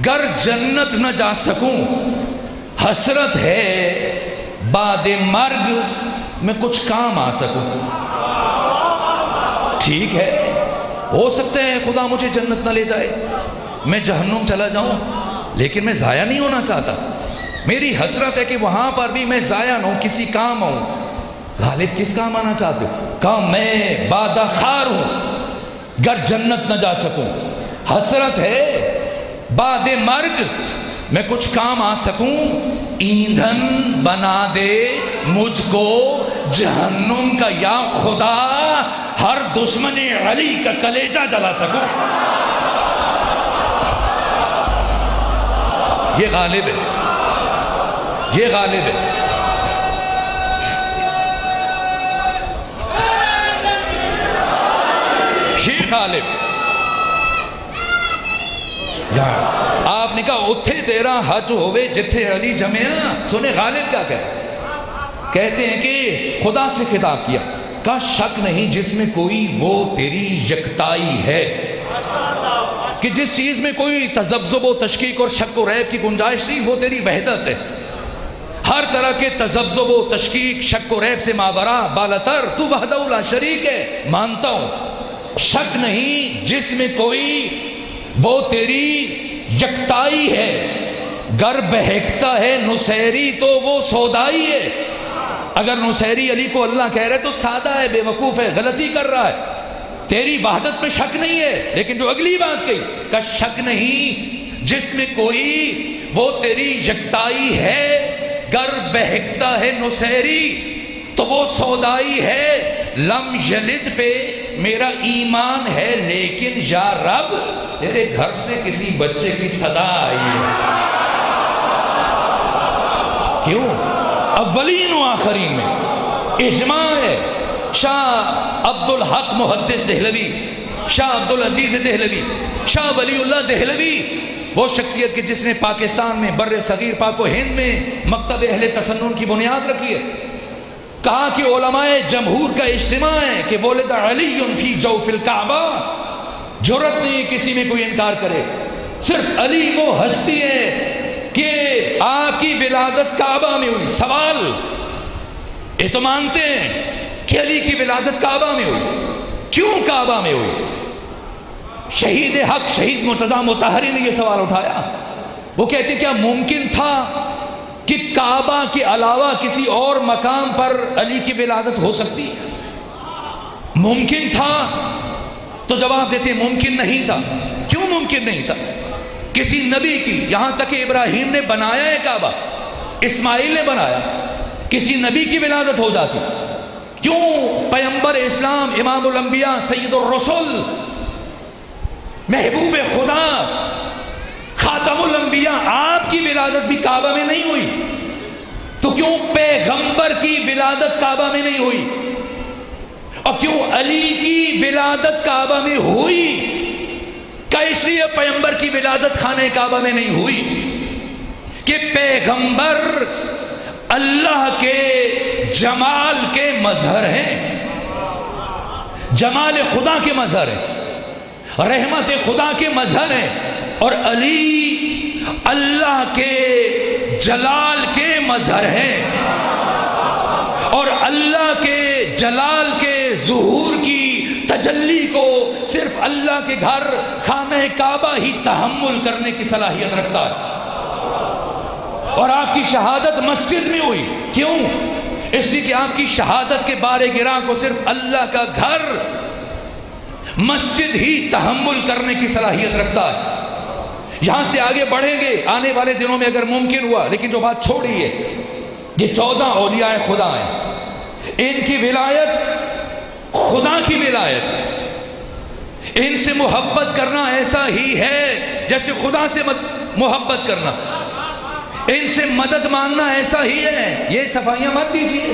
گر جنت نہ جا سکوں، حسرت ہے بعد مرگ میں کچھ کام آ سکوں۔ ٹھیک ہے، ہو سکتا ہے خدا مجھے جنت نہ لے جائے، میں جہنم چلا جاؤں، لیکن میں ضائع نہیں ہونا چاہتا، میری حسرت ہے کہ وہاں پر بھی میں ضائع نہ ہوں، کسی کام آؤں۔ غالب کس کام آنا چاہتے ہو؟ کہا میں بادخار ہوں گر جنت نہ جا سکوں، حسرت ہے بعد مرگ میں کچھ کام آ سکوں، ایندھن بنا دے مجھ کو جہنم کا یا خدا، ہر دشمن علی کا کلیجہ جلا سکوں۔ یہ غالب ہے، یہ غالب ہے۔ یہ غالب یار، آپ نے کہا اتھے تیرا حج ہوئے جتھے علی جمعہ۔ سنے غالب کیا کہتے ہیں کہ خدا سے خطاب کیا، کا شک نہیں جس میں کوئی وہ تیری یکتائی ہے، کہ جس چیز میں کوئی تذبذب و تشکیک اور شک و ریب کی گنجائش نہیں وہ تیری وحدت ہے۔ ہر طرح کے تذبذب و تشکیک، شک و ریب سے ماورا بالاتر تو وحدہ لا شریک ہے، مانتا ہوں شک نہیں جس میں کوئی وہ تیری یکتائی ہے، گر بہکتا ہے نصیری تو وہ سودائی ہے۔ اگر نصیری علی کو اللہ کہہ رہے تو سادہ ہے، بے وقوف ہے، غلطی کر رہا ہے، تیری وحدت میں شک نہیں ہے۔ لیکن جو اگلی بات کہی کہ شک نہیں جس میں کوئی وہ تیری یکتائی ہے، گر بہکتا ہے نصیری تو وہ سودائی ہے۔ لم یلد پہ میرا ایمان ہے لیکن یا رب تیرے گھر سے کسی بچے کی صدا آئی ہے۔ کیوں؟ اولین و آخرین میں اجماع ہے۔ شاہ عبدالحق محدث دہلوی، شاہ عبدالعزیز دہلوی، شاہ ولی اللہ دہلوی، وہ شخصیت کی جس نے پاکستان میں بر صغیر پاک و ہند میں مکتب اہل تسنن کی بنیاد رکھی ہے۔ کہا کہ علماء جمہور کا اجتماع ہے کہ ولد علی فی جوف الکعبہ، جرت نہیں کسی میں کوئی انکار کرے، صرف علی وہ ہستی ہے کہ آپ کی ولادت کعبہ میں ہوئی۔ سوال یہ تو مانتے ہیں کہ علی کی ولادت کعبہ میں ہوئی، کیوں کعبہ میں ہوئی؟ شہید حق شہید مرتضیٰ مطہری نے یہ سوال اٹھایا۔ وہ کہتے کیا ممکن تھا کہ کعبہ کے علاوہ کسی اور مقام پر علی کی ولادت ہو سکتی؟ ممکن تھا؟ تو جواب دیتے ممکن نہیں تھا۔ کیوں ممکن نہیں تھا؟ کسی نبی کی، یہاں تک کہ ابراہیم نے بنایا ہے کعبہ، اسماعیل نے بنایا، کسی نبی کی ولادت ہو جاتی۔ کیوں پیغمبر اسلام امام الانبیاء سید الرسل محبوب خدا خاتم الانبیاء آپ کی ولادت بھی کعبہ میں نہیں ہوئی؟ تو کیوں پیغمبر کی ولادت کعبہ میں نہیں ہوئی؟ اور کیوں علی کی ولادت کعبہ میں ہوئی؟ کہ اس لیے پیغمبر کی ولادت خانہ کعبہ میں نہیں ہوئی کہ پیغمبر اللہ کے جمال کے مظہر ہیں، جمال خدا کے مظہر ہیں، رحمت خدا کے مظہر ہیں، اور علی اللہ کے جلال کے مظہر ہیں، اور اللہ کے جلال کے ظہور کی تجلی کو صرف اللہ کے گھر خانہ کعبہ ہی تحمل کرنے کی صلاحیت رکھتا ہے۔ اور آپ کی شہادت مسجد میں ہوئی، کیوں؟ اس لیے کہ آپ کی شہادت کے بارے گراں کو صرف اللہ کا گھر مسجد ہی تحمل کرنے کی صلاحیت رکھتا ہے۔ یہاں سے آگے بڑھیں گے آنے والے دنوں میں اگر ممکن ہوا، لیکن جو بات چھوڑی ہے، یہ 14 اولیاء خدا ہیں، ان کی ولایت خدا کی ولایت، ان سے محبت کرنا ایسا ہی ہے جیسے خدا سے محبت کرنا، ان سے مدد مانگنا ایسا ہی ہے۔ یہ صفائیاں مت دیجیے،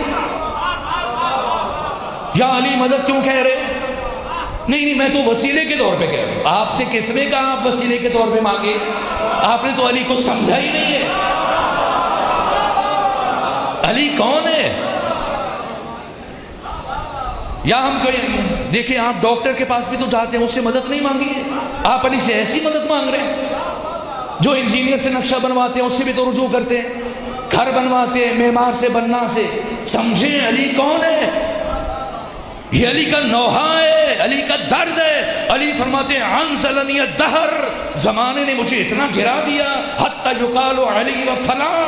یا علی مدد کیوں کہہ رہے؟ نہیں میں تو وسیلے کے طور پہ کہہ رہا ہوں۔ آپ سے کس نے کہا آپ وسیلے کے طور پہ مانگے؟ آپ نے تو علی کو سمجھا ہی نہیں ہے۔ علی کون ہے؟ یا ہم کہیں دیکھیں، آپ ڈاکٹر کے پاس بھی تو جاتے ہیں، اس سے مدد نہیں مانگی ہے، آپ علی سے ایسی مدد مانگ رہے ہیں۔ جو انجینئر سے نقشہ بنواتے ہیں اس سے بھی تو رجوع کرتے ہیں، گھر بنواتے ہیں معمار سے بننا سے۔ سمجھیں علی کون ہے؟ یہ علی کا نوحہ ہے، علی کا درد ہے۔ علی فرماتے ہیں انزلنی الدہر، زمانے نے مجھے اتنا گرا دیا، حتی یقال علی و فلاں،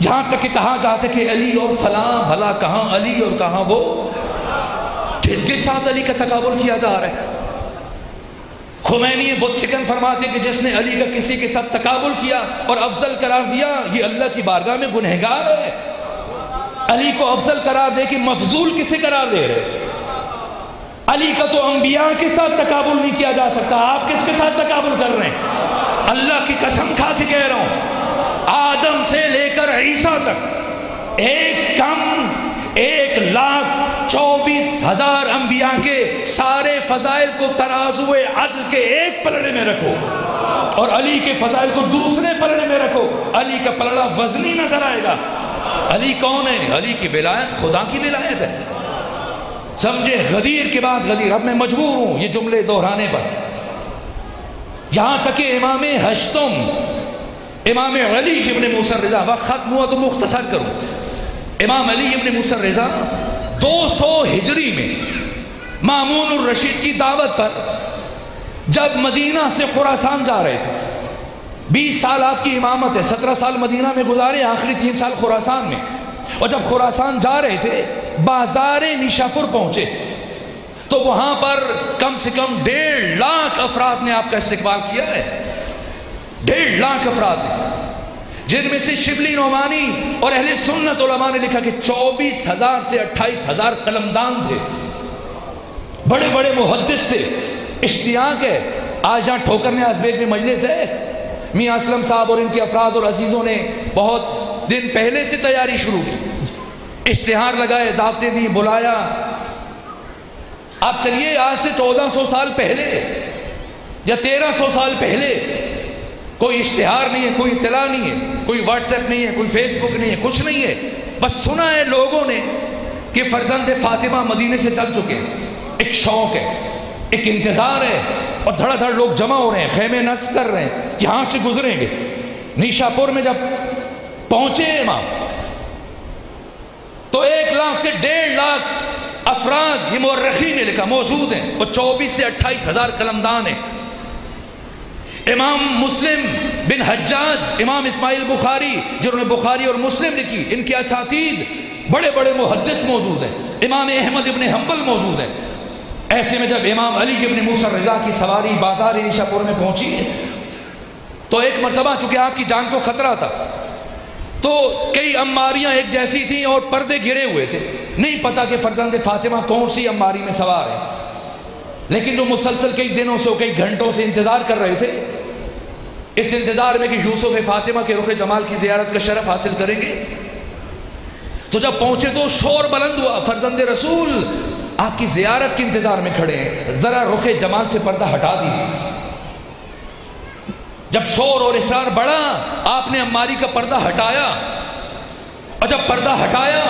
یہاں تک کہ کہا جاتا کہ علی اور فلاں، بھلا کہاں علی اور کہاں وہ؟ جس کے ساتھ علی کا تقابل کیا جا رہا ہے۔ خمینی بت شکن فرماتے ہیں کہ جس نے علی کا کسی کے ساتھ تقابل کیا اور افضل قرار دیا، یہ اللہ کی بارگاہ میں گنہگار ہے۔ علی کو افضل قرار دے کہ مفضول کسے قرار دے رہے؟ علی کا تو انبیاء کے ساتھ تقابل نہیں کیا جا سکتا، آپ کس کے ساتھ تقابل کر رہے ہیں؟ اللہ کی قسم کھا کے کہہ رہا ہوں، آدم سے لے کر عیسیٰ تک ایک کم 1,24,000 انبیاء کے سارے فضائل کو ترازوئے عدل کے ایک پلڑے میں رکھو، اور علی کے فضائل کو دوسرے پلڑے میں رکھو، علی کا پلڑا وزنی نظر آئے گا۔ علی کون ہے؟ علی کی ولایت خدا کی ولایت ہے۔ سمجھے؟ غدیر کے بعد غدیر۔ اب میں مجبور ہوں یہ جملے دہرانے پر، یہاں تک کہ امام ہشتم امام علی ابن موسیٰ الرضا، وقت ختم ہوا تو مختصر کروں، امام علی ابن موسیٰ الرضا 200 ہجری میں مامون الرشید کی دعوت پر جب مدینہ سے خراسان جا رہے تھے، 20 سال آپ کی امامت ہے، 17 سال مدینہ میں گزارے، آخری 3 سال خراسان میں، اور جب خراسان جا رہے تھے بازار نیشاپور پہنچے تو وہاں پر کم سے کم 1.5 لاکھ افراد نے آپ کا استقبال کیا ہے، 1.5 لاکھ افراد نے، جن میں سے شبلی نعمانی اور اہل سنت علماء نے لکھا کہ 24,000 سے 28,000 قلمدان تھے، بڑے بڑے محدث تھے۔ اشتیاق ہے، آج جہاں ٹھوکر نے ازبیک میں مجلس ہے، میاں اسلم صاحب اور ان کے افراد اور عزیزوں نے بہت دن پہلے سے تیاری شروع کی، اشتہار لگائے، دعوتیں دی، بلایا۔ آپ چلیے آج سے 1400 سال پہلے یا 1300 سال پہلے کوئی اشتہار نہیں ہے، کوئی اطلاع نہیں ہے، کوئی واٹس ایپ نہیں ہے، کوئی فیس بک نہیں ہے، کچھ نہیں ہے، بس سنا ہے لوگوں نے کہ فرزند فاطمہ مدینے سے چل چکے، ایک شوق ہے، ایک انتظار ہے، اور دھڑا دھڑ لوگ جمع ہو رہے ہیں، خیمے نصب کر رہے ہیں، یہاں سے گزریں گے۔ نیشاپور میں جب پہنچے امام تو 1 لاکھ سے 1.5 لاکھ افراد، یہ مورخین نے لکھا، موجود ہیں، اور 24 سے 28,000 قلمدان ہیں۔ امام مسلم بن حجاج، امام اسماعیل بخاری جنہوں نے بخاری اور مسلم لکھی، ان کے اساتید بڑے بڑے محدث موجود ہیں، امام احمد ابن حنبل موجود ہیں۔ ایسے میں جب امام علی ابن موسیٰ الرضا کی سواری بازار نیشاپور میں پہنچی تو ایک مرتبہ چونکہ آپ کی جان کو خطرہ تھا تو کئی عماریاں ایک جیسی تھیں اور پردے گھرے ہوئے تھے، نہیں پتا کہ فرزند فاطمہ کون سی عماری میں سوار ہے، لیکن جو مسلسل کئی دنوں سے کئی گھنٹوں سے انتظار کر رہے تھے، اس انتظار میں کہ یوسف فاطمہ کے رخ جمال کی زیارت کا شرف حاصل کریں گے، تو جب پہنچے تو شور بلند ہوا، فرزند رسول آپ کی زیارت کے انتظار میں کھڑے ہیں، ذرا رخ جمال سے پردہ ہٹا دیجیے۔ جب شور اور اصرار بڑھا، آپ نے عماری کا پردہ ہٹایا، اور جب پردہ ہٹایا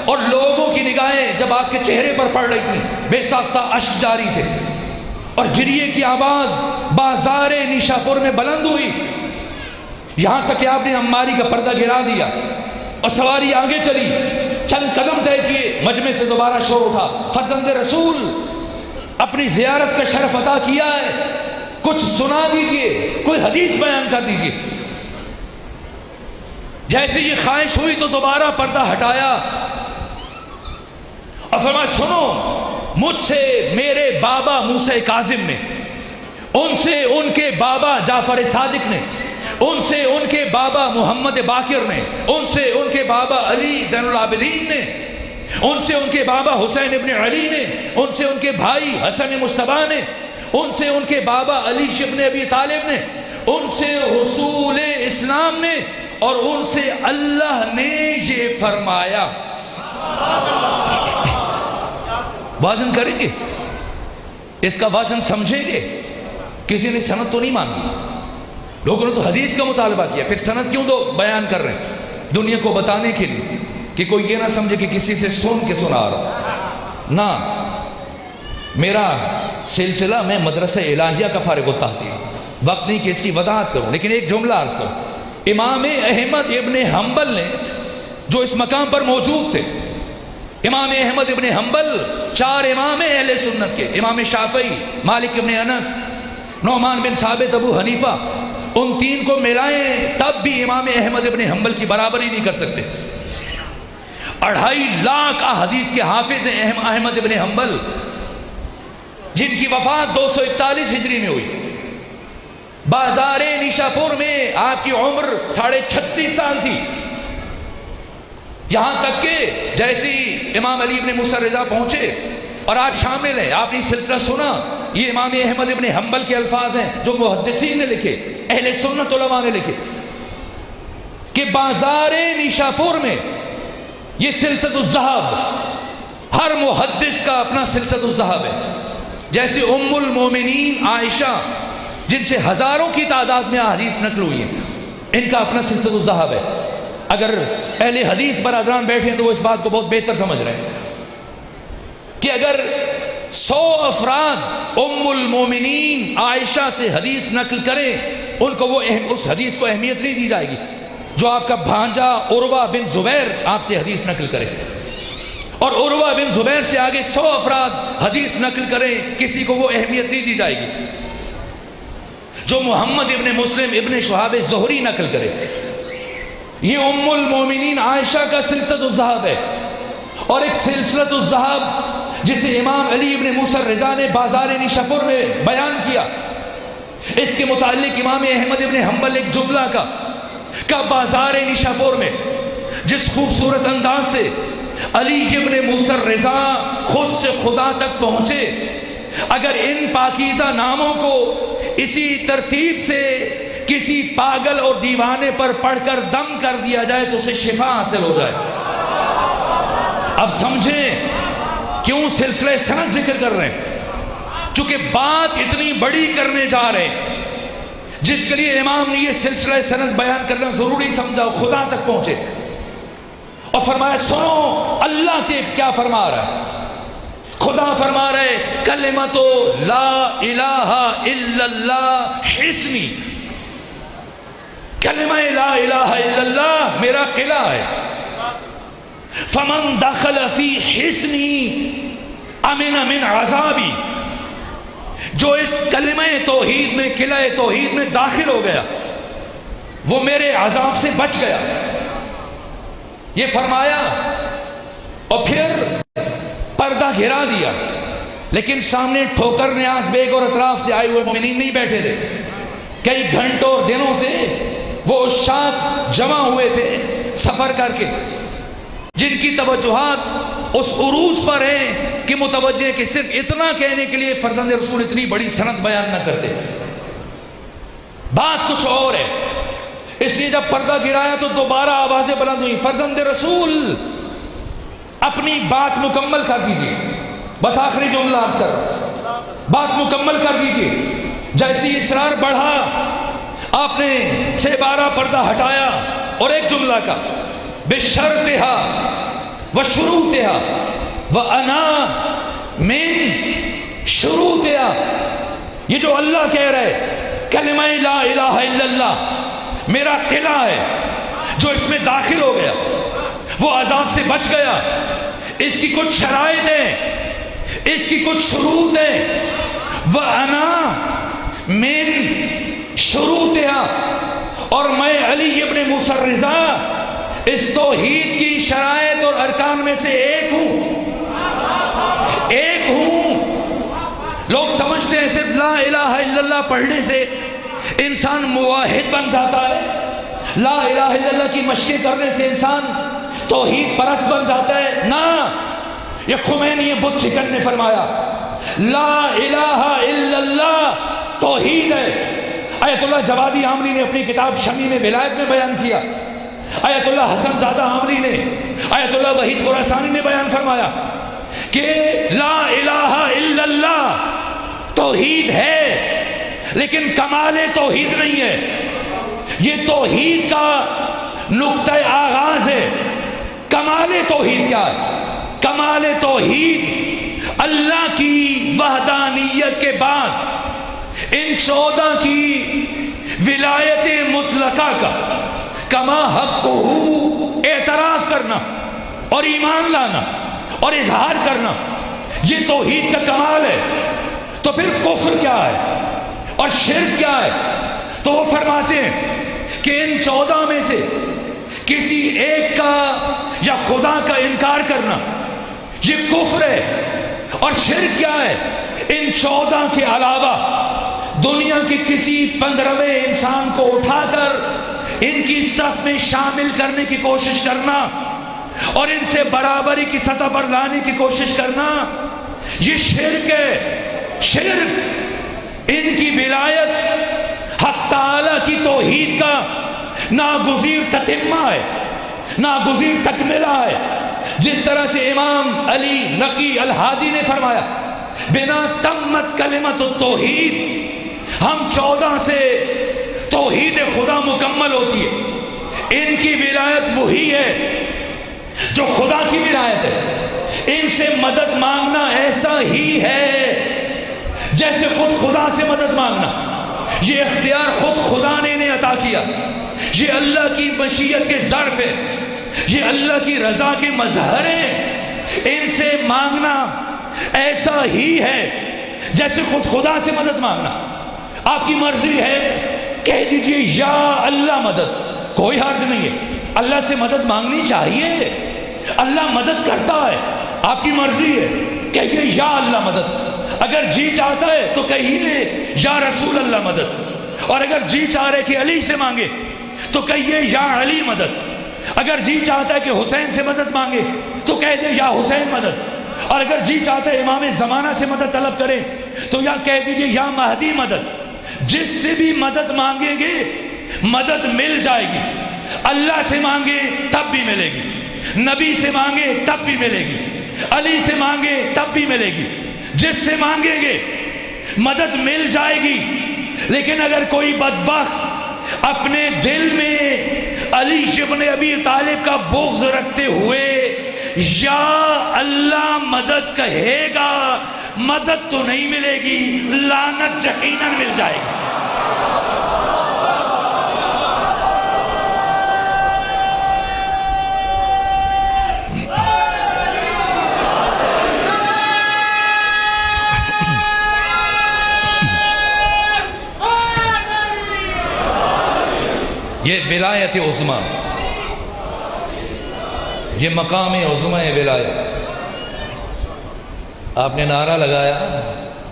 اور لوگوں کی نگاہیں جب آپ کے چہرے پر پڑ رہی تھیں، بے ساختہ اشک جاری تھے اور گریے کی آواز بازار نیشاپور میں بلند ہوئی، یہاں تک کہ آپ نے عماری کا پردہ گرا دیا اور سواری آگے چلی، چند قدم طے کیے، مجمع سے دوبارہ شور اٹھا، فرزند رسول اپنی زیارت کا شرف عطا کیا ہے، کچھ سنا دیجئے، کوئی حدیث بیان کر دیجئے۔ جیسے یہ خواہش ہوئی تو دوبارہ پردہ ہٹایا اور فرمایا سنو، مجھ سے میرے بابا موسیٰ کاظم نے، ان سے ان کے بابا جعفر صادق نے، ان سے ان کے بابا محمد باقر نے، ان سے ان کے بابا علی زین العابدین نے، ان سے ان کے بابا حسین ابن علی نے، ان سے ان کے بھائی حسن مصطفیٰ نے، ان سے ان کے بابا علی ابن ابی طالب نے، ان سے رسول اسلام نے، اور ان سے اللہ نے یہ فرمایا۔ وزن کریں گے، اس کا وزن سمجھیں گے۔ کسی نے سند تو نہیں مانگی، لوگوں نے تو حدیث کا مطالبہ کیا، پھر سند کیوں تو بیان کر رہے ہیں؟ دنیا کو بتانے کے لیے کہ کوئی یہ نہ سمجھے کہ کسی سے سن کے سنا رہا۔ نہ، میرا سلسلہ میں مدرسہ الہیہ کا فارغ التحصیل، وقت نہیں کہ اس کی وضاحت کروں، لیکن ایک جملہ عرض کروں۔ امام احمد ابن حنبل نے جو اس مقام پر موجود تھے، امام احمد ابن حنبل 4 امام اہل سنت کے، امام شافعی، مالک ابن انس، نعمان بن ثابت، ابو حنیفہ، ان 3 کو ملائیں تب بھی امام احمد ابن حنبل کی برابری نہیں کر سکتے۔ 2.5 لاکھ احادیث کے حافظ ہیں احمد ابن حنبل، جن کی وفات 241 ہجری میں ہوئی۔ بازار نیشاپور میں آپ کی عمر 36.5 سال تھی، یہاں تک کہ جیسی امام علی ابن موسیٰ رضا پہنچے اور آپ شامل ہیں، آپ نے سلسلہ سنا، یہ امام احمد ابن حنبل کے الفاظ ہیں جو محدثین نے لکھے، اہل سنت علماء نے لکھے، کہ بازار نیشاپور میں یہ سلسلۃ الذہب، ہر محدث کا اپنا سلسلۃ الذہب ہے۔ جیسے ام المومنین عائشہ، جن سے ہزاروں کی تعداد میں احادیث نقل ہوئی ہیں، ان کا اپنا سلسلۃ الذہب ہے۔ اگر اہل حدیث برادران بیٹھے ہیں تو وہ اس بات کو بہت بہتر سمجھ رہے ہیں کہ اگر 100 افراد ام المومنین عائشہ سے حدیث نقل کریں، ان کو وہ اس حدیث کو اہمیت نہیں دی جائے گی جو آپ کا بھانجا عروہ بن زبیر آپ سے حدیث نقل کرے، اور عروہ بن زبیر سے آگے 100 افراد حدیث نقل کریں، کسی کو وہ اہمیت نہیں دی جائے گی جو محمد ابن مسلم ابن شہاب زہری نقل کرے۔ یہ ام المومنین عائشہ کا سلسلۃ الذہب ہے، اور ایک سلسلۃ الذہب جسے امام علی ابن موسیٰ رضا نے بازار نیشاپور میں بیان کیا، اس کے متعلق امام احمد ابن حنبل ایک جملہ کا بازار نیشاپور میں جس خوبصورت انداز سے علی ابن موسیٰ رضا خود سے خدا تک پہنچے، اگر ان پاکیزہ ناموں کو اسی ترتیب سے کسی پاگل اور دیوانے پر پڑھ کر دم کر دیا جائے تو اسے شفا حاصل ہو جائے۔ اب سمجھیں کیوں سلسلہ سند ذکر کر رہے ہیں، چونکہ بات اتنی بڑی کرنے جا رہے ہیں جس کے لیے امام نے یہ سلسلہ سند بیان کرنا ضروری سمجھا، خدا تک پہنچے اور فرمایا سنو اللہ کے کیا فرما رہا ہے۔ خدا فرما رہے کلمۃ لا الہ الا اللہ حصنی، کلمہ لا الہ الا اللہ میرا قلعہ ہے، فمن دخل فی حصنی امن من عذابی، جو اس کلمہ توحید میں قلعہ توحید میں داخل ہو گیا وہ میرے عذاب سے بچ گیا۔ یہ فرمایا اور پھر پردہ گھرا دیا، لیکن سامنے ٹھوکر نیاز بیگ اور اطراف سے آئے ہوئے مومنین نہیں بیٹھے تھے، کئی گھنٹوں اور دنوں سے وہ عشاق جمع ہوئے تھے سفر کر کے، جن کی توجہات اس عروج پر ہیں کہ متوجہ کہ صرف اتنا کہنے کے لیے فرزند رسول اتنی بڑی سند بیان نہ کرتے، بات کچھ اور ہے۔ اس لیے جب پردہ گرایا تو دوبارہ آوازیں بلند ہوئی، فرزند رسول اپنی بات مکمل کر دیجیے۔ بس آخری جملہ عرض کر، بات مکمل کر دیجیے۔ جیسی اصرار بڑھا آپ نے سے 12 پردہ ہٹایا اور ایک جملہ کا بشرطہا وشروطہا وانا من شروطہا، یہ جو اللہ کہہ رہے کلمہ لا الہ الا اللہ میرا قلعہ ہے، جو اس میں داخل ہو گیا وہ عذاب سے بچ گیا، اس کی کچھ شرائط ہیں، اس کی کچھ شروط ہیں، وَأَنَا مِن شُرُوطِهَا، اور میں علی ابن موسیٰ الرضا اس توحید کی شرائط اور ارکان میں سے ایک ہوں۔ لوگ سمجھتے ہیں صرف لا الہ الا اللہ پڑھنے سے انسان موحد بن جاتا ہے، لا الہ الا اللہ کی مشقیں کرنے سے انسان توحید پرست بن جاتا ہے۔ نہ، یہ خمینی بت شکن نے فرمایا لا الہ الا اللہ توحید ہے۔ آیت اللہ جوادی عامری نے اپنی کتاب شمیم ولایت میں بیان کیا، آیت اللہ حسن زادہ عامری نے، آیت اللہ وحید خراسانی نے بیان فرمایا کہ لا الہ الا اللہ توحید ہے، لیکن کمال توحید نہیں ہے، یہ توحید کا نقطہ آغاز ہے۔ کمال توحید کیا ہے؟ کمال توحید اللہ کی وحدانیت کے بعد ان 14 کی ولایت مطلقہ کا کما حق ہو اعتراف کرنا اور ایمان لانا اور اظہار کرنا، یہ توحید کا کمال ہے۔ تو پھر کفر کیا ہے اور شرک کیا ہے؟ تو وہ فرماتے ہیں کہ ان 14 میں سے کسی ایک کا یا خدا کا انکار کرنا یہ کفر ہے، اور شرک کیا ہے؟ ان 14 کے علاوہ دنیا کے کسی 15ویں انسان کو اٹھا کر ان کی صف میں شامل کرنے کی کوشش کرنا اور ان سے برابری کی سطح پر لانے کی کوشش کرنا، یہ شرک ہے۔ شرک ان کی ولایت حق تعالی کی توحید کا ناگزیر تتمہ ہے، ناگزیر تکملہ ہے۔ جس طرح سے امام علی نقی الہادی نے فرمایا بنا تمت کلمت التوحید، ہم 14 سے توحید خدا مکمل ہوتی ہے۔ ان کی ولایت وہی ہے جو خدا کی ولایت ہے، ان سے مدد مانگنا ایسا ہی ہے جیسے خود خدا سے مدد مانگنا۔ یہ اختیار خود خدا نے انہیں عطا کیا، یہ اللہ کی مشیت کے ظرف ہے، یہ اللہ کی رضا کے مظہر ہیں۔ ان سے مانگنا ایسا ہی ہے جیسے خود خدا سے مدد مانگنا۔ آپ کی مرضی ہے کہہ دیجئے یا اللہ مدد، کوئی حرج نہیں ہے، اللہ سے مدد مانگنی چاہیے، اللہ مدد کرتا ہے۔ آپ کی مرضی ہے کہیے یا اللہ مدد، اگر جی چاہتا ہے تو کہیے یا رسول اللہ مدد، اور اگر جی چاہ رہے کہ علی سے مانگے تو کہیے یا علی مدد، اگر جی چاہتا ہے کہ حسین سے مدد مانگے تو کہہ دے یا حسین مدد، اور اگر جی چاہتا ہے امام زمانہ سے مدد طلب کرے تو یا کہہ دیجئے یا مہدی مدد۔ جس سے بھی مدد مانگیں گے مدد مل جائے گی، اللہ سے مانگے تب بھی ملے گی، نبی سے مانگے تب بھی ملے گی، علی سے مانگے تب بھی ملے گی، جس سے مانگیں گے مدد مل جائے گی۔ لیکن اگر کوئی بدبخت اپنے دل میں علی ابن ابی طالب کا بغض رکھتے ہوئے یا اللہ مدد کہے گا، مدد تو نہیں ملے گی، لعنت یقیناً مل جائے گی۔ یہ ولایت عظمی، یہ مقام عظمی ولایت۔ آپ نے نعرہ لگایا،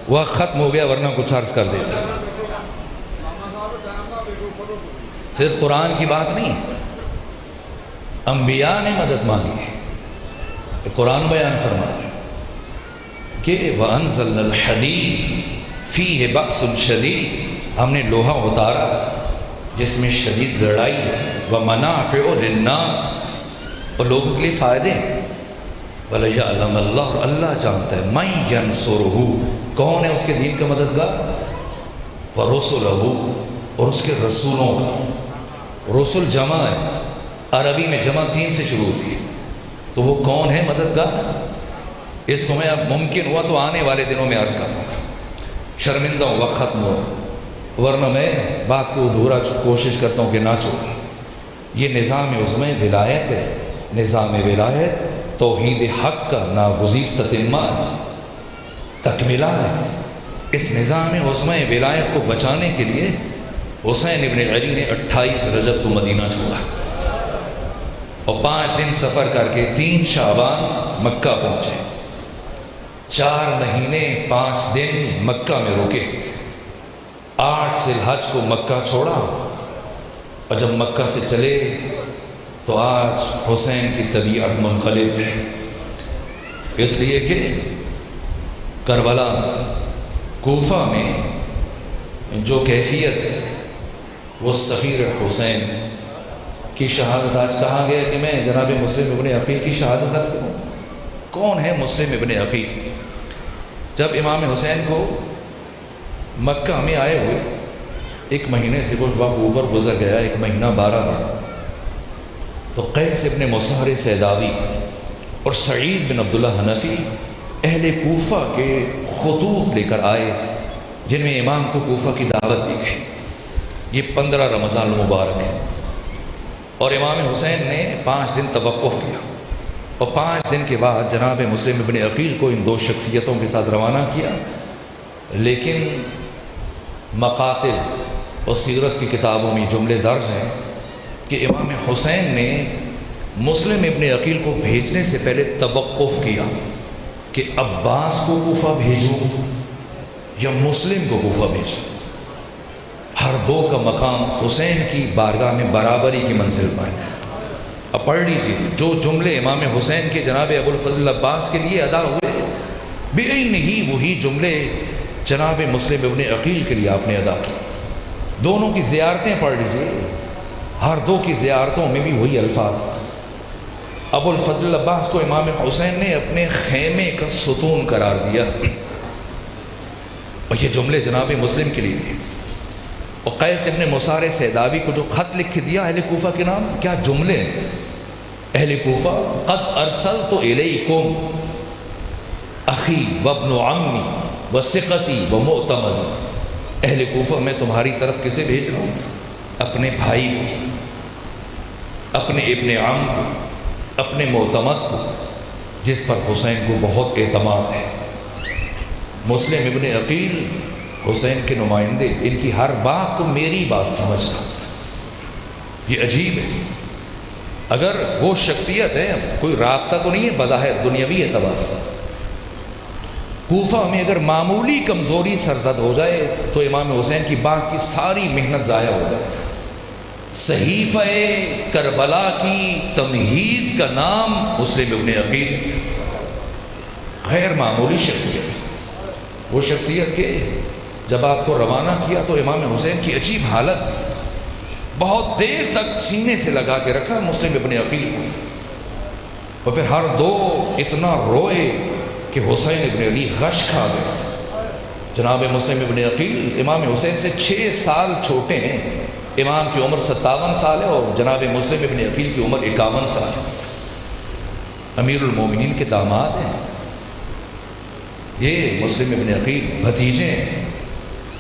وقت ختم ہو گیا ورنہ کچھ عرض کر دیتا۔ صرف قرآن کی بات نہیں، انبیاء نے مدد مانگی ہے۔ قرآن بیان فرمایا کہ وَأَنزَلْنَا الْحَدِيدَ فِيهِ بَأْسٌ شَدِيدٌ، ہم نے لوہا اتارا جس میں شدید لڑائی ہے، وَمَنَافِعُ لِلنَّاسِ، اور لوگوں کے لیے فائدے ہیں۔ وَلَيَعْلَمَ اللَّهُ، اور اللہ جانتا ہے، مَن يَنصُرُهُ، کون ہے اس کے دین کا مددگار، وَرُسُلَهُ، اور اس کے رسولوں کا۔ رسول جمع ہے، عربی میں جمع 3 سے شروع ہوتی ہے، تو وہ کون ہے مددگار؟ اس کو میں اب ممکن ہوا تو آنے والے دنوں میں عرض کروں گا، شرمندہ ہوں وقت ختم ہو، ورنہ میں بات کو ادھورا کوشش کرتا ہوں کہ نہ چھوڑوں۔ یہ نظام عظمی ولایت ہے، نظام ولایت توحید حق کا ناگزیر تتمہ ہے، تکملہ ہے۔ اس نظام عظمی ولایت کو بچانے کے لیے حسین ابن علی نے 28 رجب کو مدینہ چھوڑا اور 5 دن سفر کر کے 3 شعبان مکہ پہنچے، 4 مہینے 5 دن مکہ میں رکے، 8 ذی الحج کو مکہ چھوڑا، اور جب مکہ سے چلے تو آج حسین کی طبیعت منقلب ہے، اس لیے کہ کربلا کوفہ میں جو کیفیت ہے وہ سفیر حسین کی شہادت آج کہا گیا کہ میں جناب مسلم ابن عقیل کی شہادت عرض کروں۔ کون ہے مسلم ابن عقیل؟ جب امام حسین کو مکہ میں آئے ہوئے 1 مہینے سے کچھ وقت اوپر گزر گیا، 1 مہینہ 12 دن، تو قیس ابن مصہر سیداوی اور سعید بن عبداللہ حنفی اہل کوفہ کے خطوط لے کر آئے، جن میں امام کو کوفہ کی دعوت دی گئی۔ یہ 15 رمضان المبارک ہے، اور امام حسین نے 5 دن توقف کیا، اور 5 دن کے بعد جناب مسلم ابن عقیل کو ان 2 شخصیتوں کے ساتھ روانہ کیا۔ لیکن مقاتل اور سیرت کی کتابوں میں جملے درج ہیں کہ امام حسین نے مسلم ابن عقیل کو بھیجنے سے پہلے توقف کیا کہ عباس کو کوفہ بھیجوں یا مسلم کو کوفہ بھیجوں۔ ہر 2 کا مقام حسین کی بارگاہ میں برابری کی منزل پر ہے۔ اب پڑھ لیجیے، جو جملے امام حسین کے جناب ابو الفضل عباس کے لیے ادا ہوئے، بعین ہی وہی جملے جناب مسلم ابن عقیل کے لیے آپ نے ادا کی۔ دونوں کی زیارتیں پڑھ لیجیے، ہر 2 کی زیارتوں میں بھی وہی الفاظ۔ ابو الفضل عباس کو امام حسین نے اپنے خیمے کا ستون قرار دیا، اور یہ جملے جناب مسلم کے لیے تھے۔ اور قیس ابن مصہر سیداوی کو جو خط لکھ دیا اہل کوفہ کے نام، کیا جملے ہیں! اہل کوفہ، قد ارسلت الیکم اخی وابن عمی وثقتی ومعتمد، اہل کوفہ میں تمہاری طرف کسے بھیج رہا ہوں؟ اپنے بھائی کو، اپنے ابن عم کو، اپنے معتمد کو، جس پر حسین کو بہت اعتماد ہے۔ مسلم ابن عقیل حسین کے نمائندے، ان کی ہر بات کو میری بات سمجھتا۔ یہ عجیب ہے، اگر وہ شخصیت ہے، کوئی رابطہ تو نہیں ہے بظاہر دنیاوی اعتبار سے، کوفہ میں اگر معمولی کمزوری سرزد ہو جائے تو امام حسین کی بات کی ساری محنت ضائع ہو جائے۔ صحیفہ کربلا کی تمہید کا نام مسلم ابن عقیل، غیر معمولی شخصیت، وہ شخصیت کے جب آپ کو روانہ کیا تو امام حسین کی عجیب حالت، بہت دیر تک سینے سے لگا کے رکھا مسلم ابن عقیل کو، اور پھر ہر 2 اتنا روئے کہ حسین ابن علی غش کھا گئے۔ جناب مسلم ابن عقیل امام حسین سے 6 سال چھوٹے ہیں، امام کی عمر 57 سال ہے اور جناب مسلم ابن عقیل کی عمر 51 سال ہے، امیر المومنین کے داماد ہیں۔ یہ مسلم ابن عقیل بھتیجے ہیں،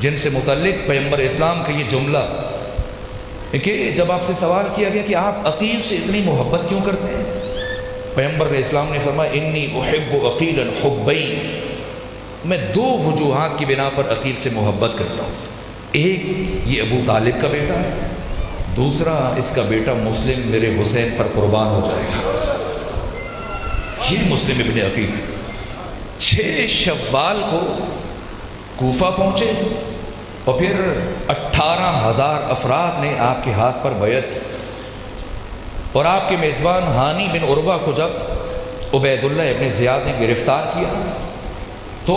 جن سے متعلق پیغمبر اسلام کا یہ جملہ کہ جب آپ سے سوال کیا گیا کہ آپ عقیل سے اتنی محبت کیوں کرتے ہیں، پیغمبر اسلام نے فرمایا انی احب عقیلا حبین، میں 2 وجوہات کی بنا پر عقیل سے محبت کرتا ہوں۔ ایک، یہ ابو طالب کا بیٹا ہے، دوسرا اس کا بیٹا مسلم میرے حسین پر قربان ہو جائے گا۔ یہ مسلم ابن عقیل 6 شوال کو کوفہ پہنچے، اور پھر 18,000 افراد نے آپ کے ہاتھ پر بیعت کی، اور آپ کے میزبان ہانی بن عروہ کو جب عبید اللہ ابن زیاد نے گرفتار کیا تو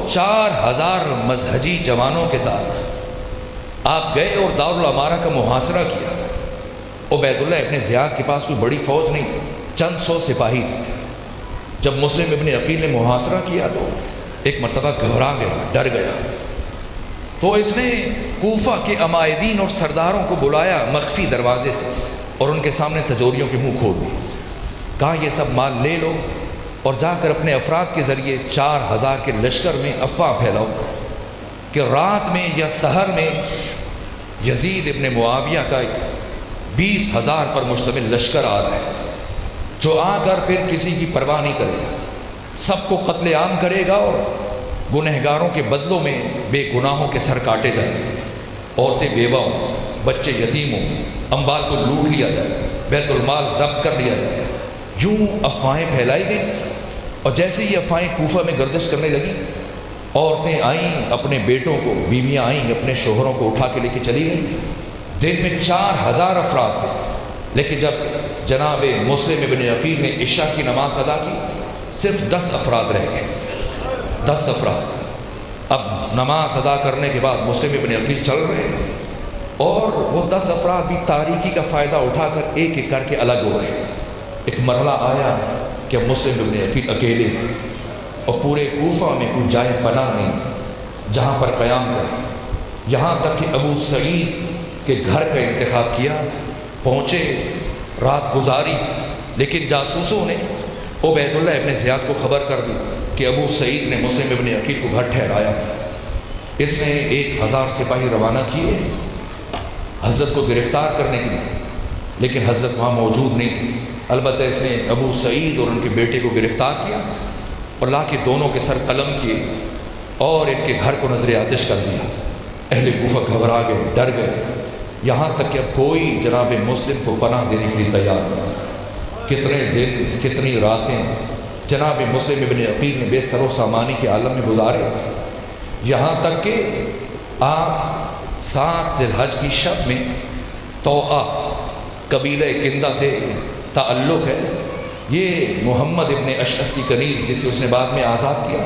4,000 مذہبی جوانوں کے ساتھ آپ گئے اور دارالعمارہ کا محاصرہ کیا۔ عبید اللہ ابن زیاد کے پاس کوئی بڑی فوج نہیں، چند 100 سپاہی تھے۔ جب مسلم ابن عقیل نے محاصرہ کیا تو ایک مرتبہ گھبرا گیا، ڈر گیا، تو اس نے کوفہ کے عمائدین اور سرداروں کو بلایا مخفی دروازے سے اور ان کے سامنے تجوریوں کے منہ کھول دیے، کہا یہ سب مال لے لو اور جا کر اپنے افراد کے ذریعے 4000 کے لشکر میں افواہ پھیلاؤ کہ رات میں یا سحر میں یزید ابن معاویہ کا 20,000 پر مشتمل لشکر آ رہا ہے، جو آ کر پھر کسی کی پرواہ نہیں کرے گا، سب کو قتل عام کرے گا اور گنہگاروں کے بدلوں میں بے گناہوں کے سر کاٹے جائیں گے، عورتیں بیوہ ہوں، بچے یتیم ہوں، اموال کو لوٹ لیا جائے، بیت المال ضبط کر لیا جائے۔ یوں افواہیں پھیلائی گئیں، اور جیسے یہ افواہیں کوفہ میں گردش کرنے لگیں، عورتیں آئیں اپنے بیٹوں کو، بیویاں آئیں اپنے شوہروں کو اٹھا کے لے کے چلی گئیں۔ دن میں 4000 افراد تھے، لیکن جب جناب مسلم ابن عقیل نے عشاء کی نماز ادا کی صرف 10 افراد رہ گئے، 10 افراد۔ اب نماز ادا کرنے کے بعد مسلم ابن عقیل چل رہے ہیں اور وہ 10 افراد بھی تاریکی کا فائدہ اٹھا کر ایک ایک کر کے الگ ہو رہے ہیں۔ ایک مرحلہ آیا کہ مسلم ابن عقیل اکیلے ہیں اور پورے کوفہ میں کوئی جائے پناہ نہیں جہاں پر قیام کریں، یہاں تک کہ ابو سعید کے گھر کا انتخاب کیا، پہنچے، رات گزاری، لیکن جاسوسوں نے عبید اللہ ابن زیاد کو خبر کر دی کہ ابو سعید نے مسلم ابن عقیل کو گھر ٹھہرایا۔ اس نے 1000 سپاہی روانہ کیے حضرت کو گرفتار کرنے کے لیے، لیکن حضرت وہاں موجود نہیں تھی۔ البتہ اس نے ابو سعید اور ان کے بیٹے کو گرفتار کیا اور لا کے دونوں کے سر قلم کیے اور ان کے گھر کو نظر آتش کر دیا۔ اہل کوفہ گھبرا گئے، ڈر گئے، یہاں تک کہ اب کوئی جناب مسلم کو پناہ دینے کے لیے تیار نہیں۔ کتنے دن، کتنی راتیں جناب مسلم ابن عقیل نے بے سر و سامانی کے عالم میں گزارے، یہاں تک کہ آپ 7 ذی الحج کی شب میں توآ قبیلہ کندہ سے تعلق ہے، یہ محمد ابن اشعث کی کنیز جسے اس نے بعد میں آزاد کیا،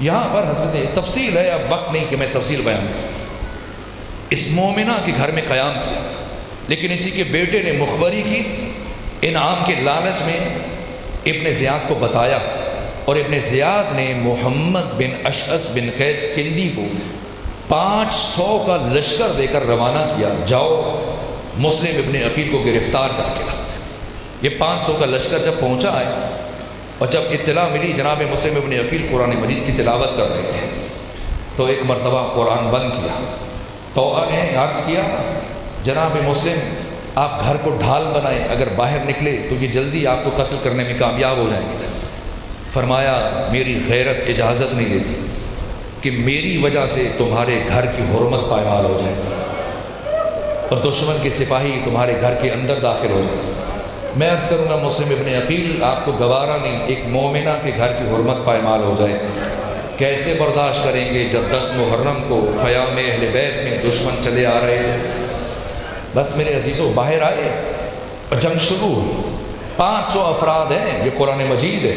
یہاں پر حضرت تفصیل ہے، اب وقت نہیں کہ میں تفصیل بیان کروں، اس مومنہ کے گھر میں قیام کیا، لیکن اسی کے بیٹے نے مخبری کی، انعام کے لالچ میں ابن زیاد کو بتایا، اور ابن زیاد نے محمد بن اشعث بن قیس کندی کو 500 کا لشکر دے کر روانہ کیا، جاؤ مسلم ابن عقیل کو گرفتار کر کے لاؤ۔ یہ 500 کا لشکر جب پہنچا ہے اور جب اطلاع ملی جناب مسلم ابن عقیل قرآن مجید کی تلاوت کر رہے تھے، تو ایک مرتبہ قرآن بند کیا، تو نے عرض کیا جناب مسلم آپ گھر کو ڈھال بنائیں، اگر باہر نکلے تو یہ جلدی آپ کو قتل کرنے میں کامیاب ہو جائیں گے۔ فرمایا میری غیرت اجازت نہیں دیتی کہ میری وجہ سے تمہارے گھر کی حرمت پائمال ہو جائے اور دشمن کے سپاہی تمہارے گھر کے اندر داخل ہو جائے۔ میں عرض کروں گا مسلم ابن عقیل آپ کو گوارا نہیں ایک مومنہ کے گھر کی حرمت پائمال ہو جائے، کیسے برداشت کریں گے جب 10 محرم کو خیام اہل بیت میں دشمن چلے آ رہے ہیں۔ بس میرے عزیزوں باہر آئے اور جنگ شروع ہوئی، 500 افراد ہیں، یہ قرآن مجید ہے،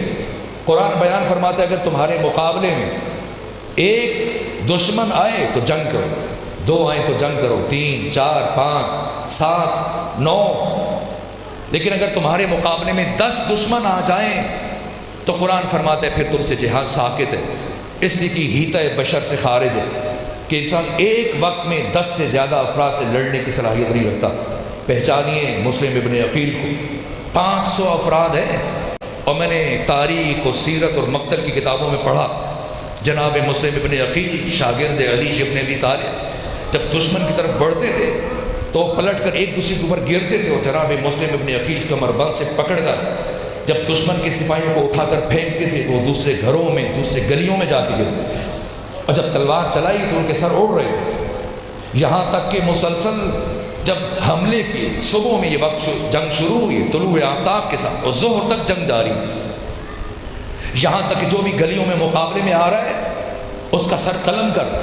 قرآن بیان فرماتا ہے اگر تمہارے مقابلے میں ایک دشمن آئے تو جنگ کرو، 2 آئیں تو جنگ کرو، 3 4 5 7 9، لیکن اگر تمہارے مقابلے میں 10 دشمن آ جائیں تو قرآن فرماتا ہے پھر تم سے جہاد ساقط ہے، اس لیے کہ ہیتہ بشر سے خارج ہے کہ انسان ایک وقت میں 10 سے زیادہ افراد سے لڑنے کی صلاحیت نہیں رکھتا۔ پہچانیے مسلم ابن عقیل کو، 500 افراد ہیں، اور میں نے تاریخ و سیرت اور مقتل کی کتابوں میں پڑھا جناب مسلم ابن عقیل شاگرد علی ابن ابی طالب جب دشمن کی طرف بڑھتے تھے تو پلٹ کر ایک دوسرے کے اوپر گرتے تھے، اور جناب مسلم ابن عقیل کمر بند سے پکڑ کر جب دشمن کے سپاہیوں کو اٹھا کر پھینکتے تھے تو وہ دوسرے گھروں میں دوسرے گلیوں میں جا کے گرتے، اور جب تلوار چلائی تو ان کے سر اڑ رہے تھے، یہاں تک کہ مسلسل جب حملے کی صبح میں یہ وقت جنگ شروع ہوئی طلوع آفتاب کے ساتھ اور ظہر تک جنگ جاری، یہاں تک کہ جو بھی گلیوں میں مقابلے میں آ رہا ہے اس کا سر قلم کر،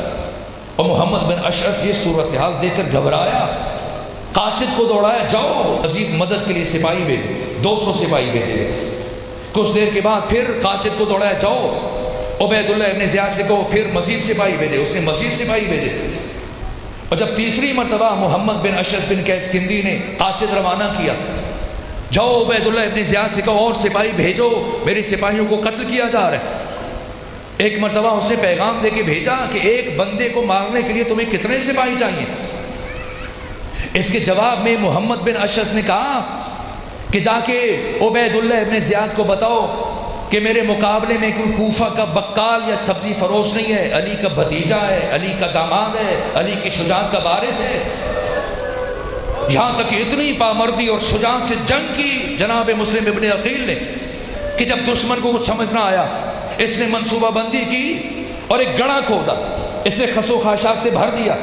اور محمد بن اشعث یہ صورتحال دیکھ کر گھبرایا، قاصد کو دوڑایا جاؤ مزید مدد کے لیے سپاہی بھیجے، 200 سپاہی بھیجے۔ کچھ دیر کے بعد پھر قاصد کو دوڑایا جاؤ عبید اللہ ابن زیاد سے کو پھر مزید سپاہی بھیجے، اس نے مزید سپاہی بھیجے، اور جب تیسری مرتبہ محمد بن اشعث بن قیس کندی نے قاصد روانہ کیا جاؤ عبیداللہ ابن زیاد سے کہو اور سپاہی بھیجو، میرے سپاہیوں کو قتل کیا جا رہا ہے۔ ایک مرتبہ اسے پیغام دے کے بھیجا کہ ایک بندے کو مارنے کے لیے تمہیں کتنے سپاہی چاہیے؟ اس کے جواب میں محمد بن اشعث نے کہا کہ جا کے عبیداللہ ابن زیاد کو بتاؤ کہ میرے مقابلے میں کوئی کوفہ کا بقال یا سبزی فروش نہیں ہے، علی کا بھتیجا ہے، علی کا داماد ہے، علی کی شجاعت کا وارث ہے۔ یہاں تک کہ اتنی پامردی اور شجاعت سے جنگ کی جناب مسلم ابن عقیل نے کہ جب دشمن کو کچھ سمجھ نہ آیا، اس نے منصوبہ بندی کی اور ایک گڑھا کھودا، اس نے خس و خاشاک سے بھر دیا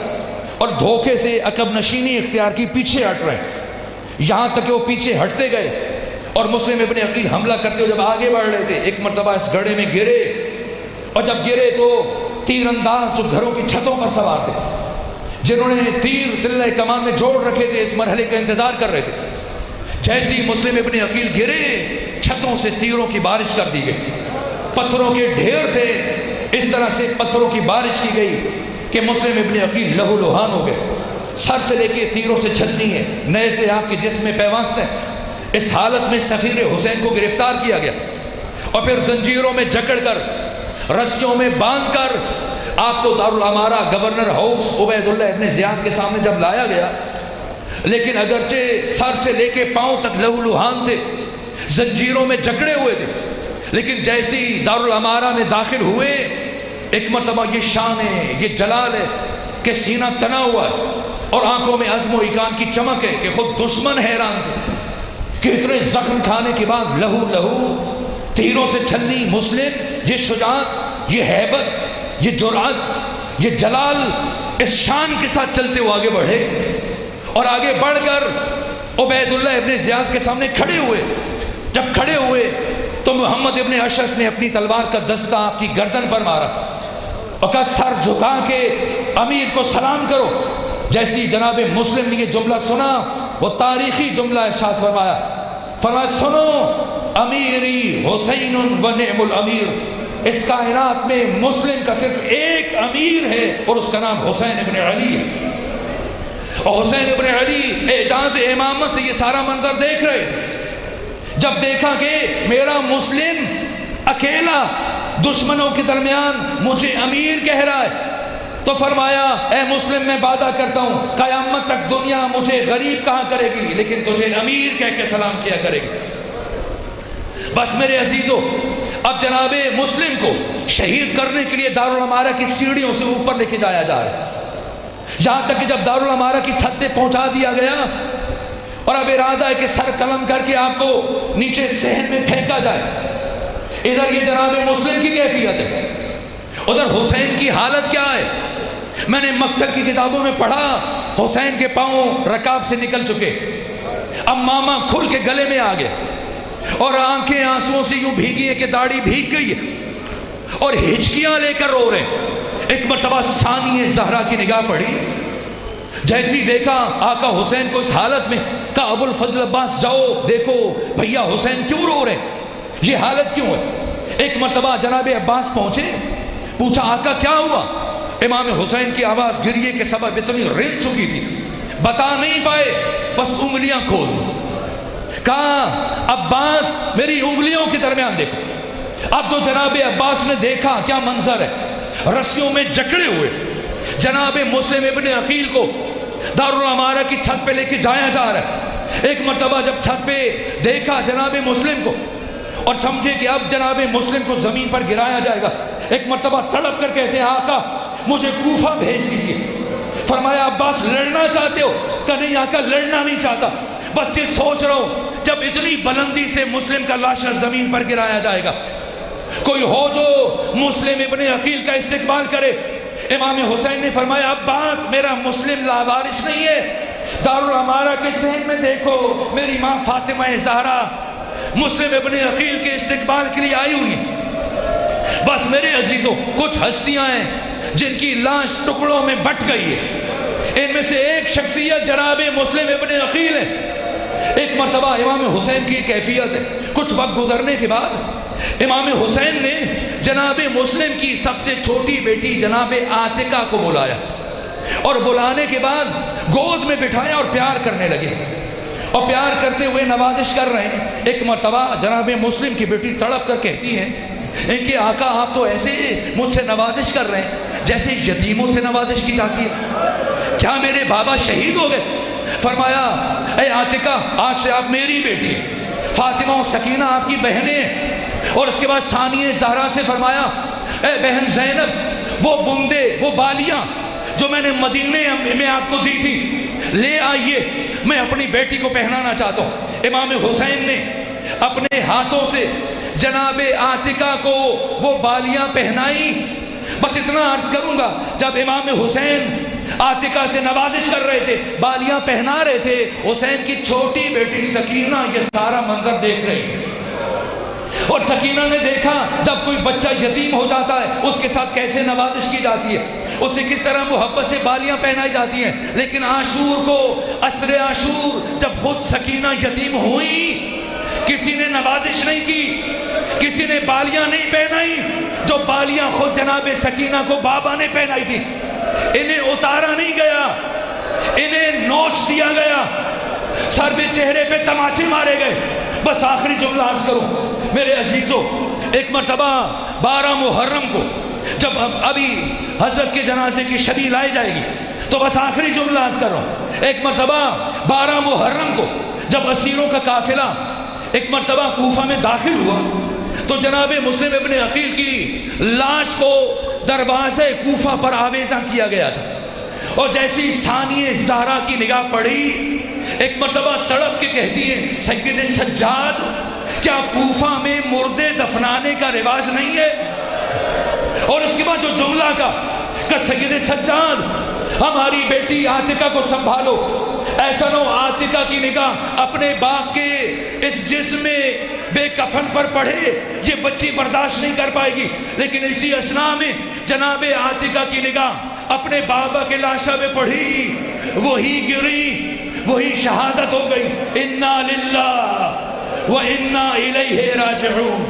اور دھوکے سے عقب نشینی اختیار کی، پیچھے ہٹ رہے ہیں۔ یہاں تک کہ وہ پیچھے ہٹتے گئے اور مسلم ابن عقیل حملہ کرتے ہوئے جب آگے بڑھ رہے تھے، ایک مرتبہ اس گڑھے میں گرے، اور جب گرے تو تیر انداز جو گھروں کی چھتوں پر سوار تھے، جنہوں نے تیر تلہ کمان میں جوڑ رکھے تھے، اس مرحلے کا انتظار کر رہے تھے، جیسے ہی مسلم ابن عقیل گرے، چھتوں سے تیروں کی بارش کر دی گئی، پتھروں کے ڈھیر تھے، اس طرح سے پتھروں کی بارش کی گئی کہ مسلم ابن عقیل لہو لہان ہو گئے، سر سے لے کے تیروں سے چھلنی ہے، نئے سے آپ کے جسم میں پیوست ہے۔ اس حالت میں سفیر حسین کو گرفتار کیا گیا اور پھر زنجیروں میں جکڑ کر، رسیوں میں باندھ کر آپ کو دارالامارہ گورنر ہاؤس عبیداللہ ابن زیاد کے سامنے جب لایا گیا، لیکن اگرچہ سر سے لے کے پاؤں تک لہو لہان تھے، زنجیروں میں جکڑے ہوئے تھے، لیکن جیسے ہی دارالامارہ میں داخل ہوئے، ایک مرتبہ یہ شان ہے، یہ جلال ہے کہ سینہ تنا ہوا ہے اور آنکھوں میں عزم و ایقان کی چمک ہے کہ خود دشمن حیران تھے کہ اتنے زخم کھانے کے بعد لہو لہو، تیروں سے چھلنی مسلم، یہ شجاعت، یہ ہیبت، یہ جرأت، یہ جلال، اس شان کے ساتھ چلتے ہوئے آگے بڑھے اور آگے بڑھ کر عبیداللہ ابن زیاد کے سامنے کھڑے ہوئے۔ جب کھڑے ہوئے تو محمد ابن اشعث نے اپنی تلوار کا دستہ آپ کی گردن پر مارا اور کہا سر جھکا کے امیر کو سلام کرو۔ جیسی جناب مسلم نے یہ جملہ سنا، وہ تاریخی جملہ ارشاد فرمایا سنو امیری حسین و نعم الامیر، اس کائنات میں مسلم کا صرف ایک امیر ہے اور اس کا نام حسین ابن علی ہے۔ اور حسین ابن علی اعجاز امامت سے یہ سارا منظر دیکھ رہے تھے۔ جب دیکھا کہ میرا مسلم اکیلا دشمنوں کے درمیان مجھے امیر کہہ رہا ہے، تو فرمایا اے مسلم میں وعدہ کرتا ہوں قیامت تک دنیا مجھے غریب کہا کرے گی لیکن تجھے امیر کہہ کے سلام کیا کرے گی۔ بس میرے عزیزو، اب جناب مسلم کو شہید کرنے کے لیے دارالامارہ کی سیڑھیوں سے اوپر لے کے جایا جا رہا ہے، یہاں تک کہ جب دارالامارہ کی چھت پہ پہنچا دیا گیا اور اب ارادہ ہے کہ سر قلم کر کے آپ کو نیچے صحن میں پھینکا جائے، ادھر یہ جناب مسلم کی کیفیت ہے، ادھر حسین کی حالت کیا ہے۔ میں نے مکتب کی کتابوں میں پڑھا حسین کے پاؤں رکاب سے نکل چکے، اب ماما کھل کے گلے میں آ گئے اور آنکھیں آنسوؤں سے یوں بھیگی ہے کہ داڑھی بھیگ گئی ہے اور ہچکیاں لے کر رو رہے ہیں۔ ایک مرتبہ ثانی زہرا کی نگاہ پڑی، جیسی دیکھا آقا حسین کو اس حالت میں، کہا ابو الفضل عباس جاؤ دیکھو بھیا حسین کیوں رو رہے ہیں، یہ حالت کیوں ہے۔ ایک مرتبہ جناب عباس پہنچے، پوچھا آقا کیا ہوا؟ امام حسین کی آواز گریے کے سبب اتنی رن چکی تھی، بتا نہیں پائے، بس انگلیاں کھول دی۔ کہا عباس میری انگلیوں کے درمیان دیکھو۔ اب تو جناب عباس نے دیکھا کیا منظر ہے، رسیوں میں جکڑے ہوئے جناب مسلم ابن عقیل کو دارالامارہ کی چھت پہ لے کے جایا جا رہا ہے۔ ایک مرتبہ جب چھت پہ دیکھا جناب مسلم کو اور سمجھے کہ اب جناب مسلم کو زمین پر گرایا جائے گا، ایک مرتبہ تڑپ کر کہتے ہیں آقا مجھے کوفہ بھیج دیجیے۔ فرمایا عباس لڑنا چاہتے ہو؟ کہ نہیں آقا لڑنا نہیں چاہتا، بس یہ سوچ رہا ہوں جب اتنی بلندی سے مسلم کا لاشا زمین پر گرایا جائے گا، کوئی ہو جو مسلم ابن عقیل کا استقبال کرے۔ امام حسین نے فرمایا عباس میرا مسلم لاوارث نہیں ہے، دارالامارہ کے صحن میں دیکھو میری ماں فاطمہ زہرا مسلم ابن عقیل کے استقبال کے لیے آئی ہوئی۔ بس میرے عزیزوں، کچھ ہستیاں ہیں جن کی لاش ٹکڑوں میں بٹ گئی ہے، ان میں سے ایک شخصیت جناب مسلم ابن عقیل ہے۔ ایک مرتبہ امام حسین کی کیفیت ہے، کچھ وقت گزرنے کے بعد امام حسین نے جناب مسلم کی سب سے چھوٹی بیٹی جناب عاتقہ کو بلایا اور بلانے کے بعد گود میں بٹھایا اور پیار کرنے لگے اور پیار کرتے ہوئے نوازش کر رہے ہیں. ایک مرتبہ جناب مسلم کی بیٹی تڑپ کر کہتی ہیں کہ آقا آپ تو ایسے مجھ سے نوازش کر رہے ہیں جیسے یتیموں سے نوازش کی جاتی ہے. کیا میرے بابا شہید ہو گئے؟ فرمایا اے عاتقہ آج سے آپ میری بیٹی ہیں، فاطمہ و سکینہ آپ کی بہنیں ہیں. اور اس کے بعد ثانیہ زہرا سے فرمایا اے بہن زینب وہ بندے وہ بالیاں جو میں نے مدینے میں آپ کو دی تھی لے آئیے، میں اپنی بیٹی کو پہنانا چاہتا ہوں. امام حسین نے اپنے ہاتھوں سے جناب عاتقہ کو وہ بالیاں پہنائی. بس اتنا عرض کروں گا، جب امام حسین عاتقہ سے نوازش کر رہے تھے، بالیاں پہنا رہے تھے، حسین کی چھوٹی بیٹی سکینہ یہ سارا منظر دیکھ رہی تھی. اور سکینہ نے دیکھا جب کوئی بچہ یتیم ہو جاتا ہے اس کے ساتھ کیسے نوازش کی جاتی ہے، اسے کس طرح محبت سے بالیاں پہنائی جاتی ہیں. لیکن عاشور کو، عصر عاشور، جب خود سکینہ یتیم ہوئی، کسی نے نوازش نہیں کی، کسی نے بالیاں نہیں پہنائی. جو بالیاں خود جناب سکینہ کو بابا نے پہنائی تھی، انہیں اتارا نہیں گیا، انہیں نوچ دیا گیا، سر پہ چہرے پہ تماچے مارے گئے. بس آخری جملہ عرض کروں میرے عزیزوں، ایک مرتبہ 12 محرم کو جب ابھی حضرت کے جنازے کی شبی لائی جائے گی، تو بس آخری جملہ عرض کر رہا ہوں. ایک مرتبہ 12 محرم کو جب اسیروں کا قافلہ ایک مرتبہ کوفہ میں داخل ہوا تو جناب مسلم ابن عقیل کی لاش کو دروازے کوفہ پر آویزاں کیا گیا تھا. اور جیسی ثانیہ زہرا کی نگاہ پڑی، ایک مرتبہ تڑپ کے کہتی ہے سید سجاد کیا کوفہ میں مردے دفنانے کا رواج نہیں ہے؟ اور اس کے بعد جو جملہ کا کہ سید سجاد ہماری بیٹی عاتقہ کو سنبھالو، ایسا نہ ہو عاتقہ کی نگاہ اپنے باپ کے اس جسم میں بے کفن پر پڑھے، یہ بچی برداشت نہیں کر پائے گی. لیکن اسی اثناء میں جناب عاتقہ کی نگاہ اپنے بابا کے لاشا میں پڑھی، وہی گری، وہی شہادت ہو گئی. انا للہ و انا الیہ راجعون.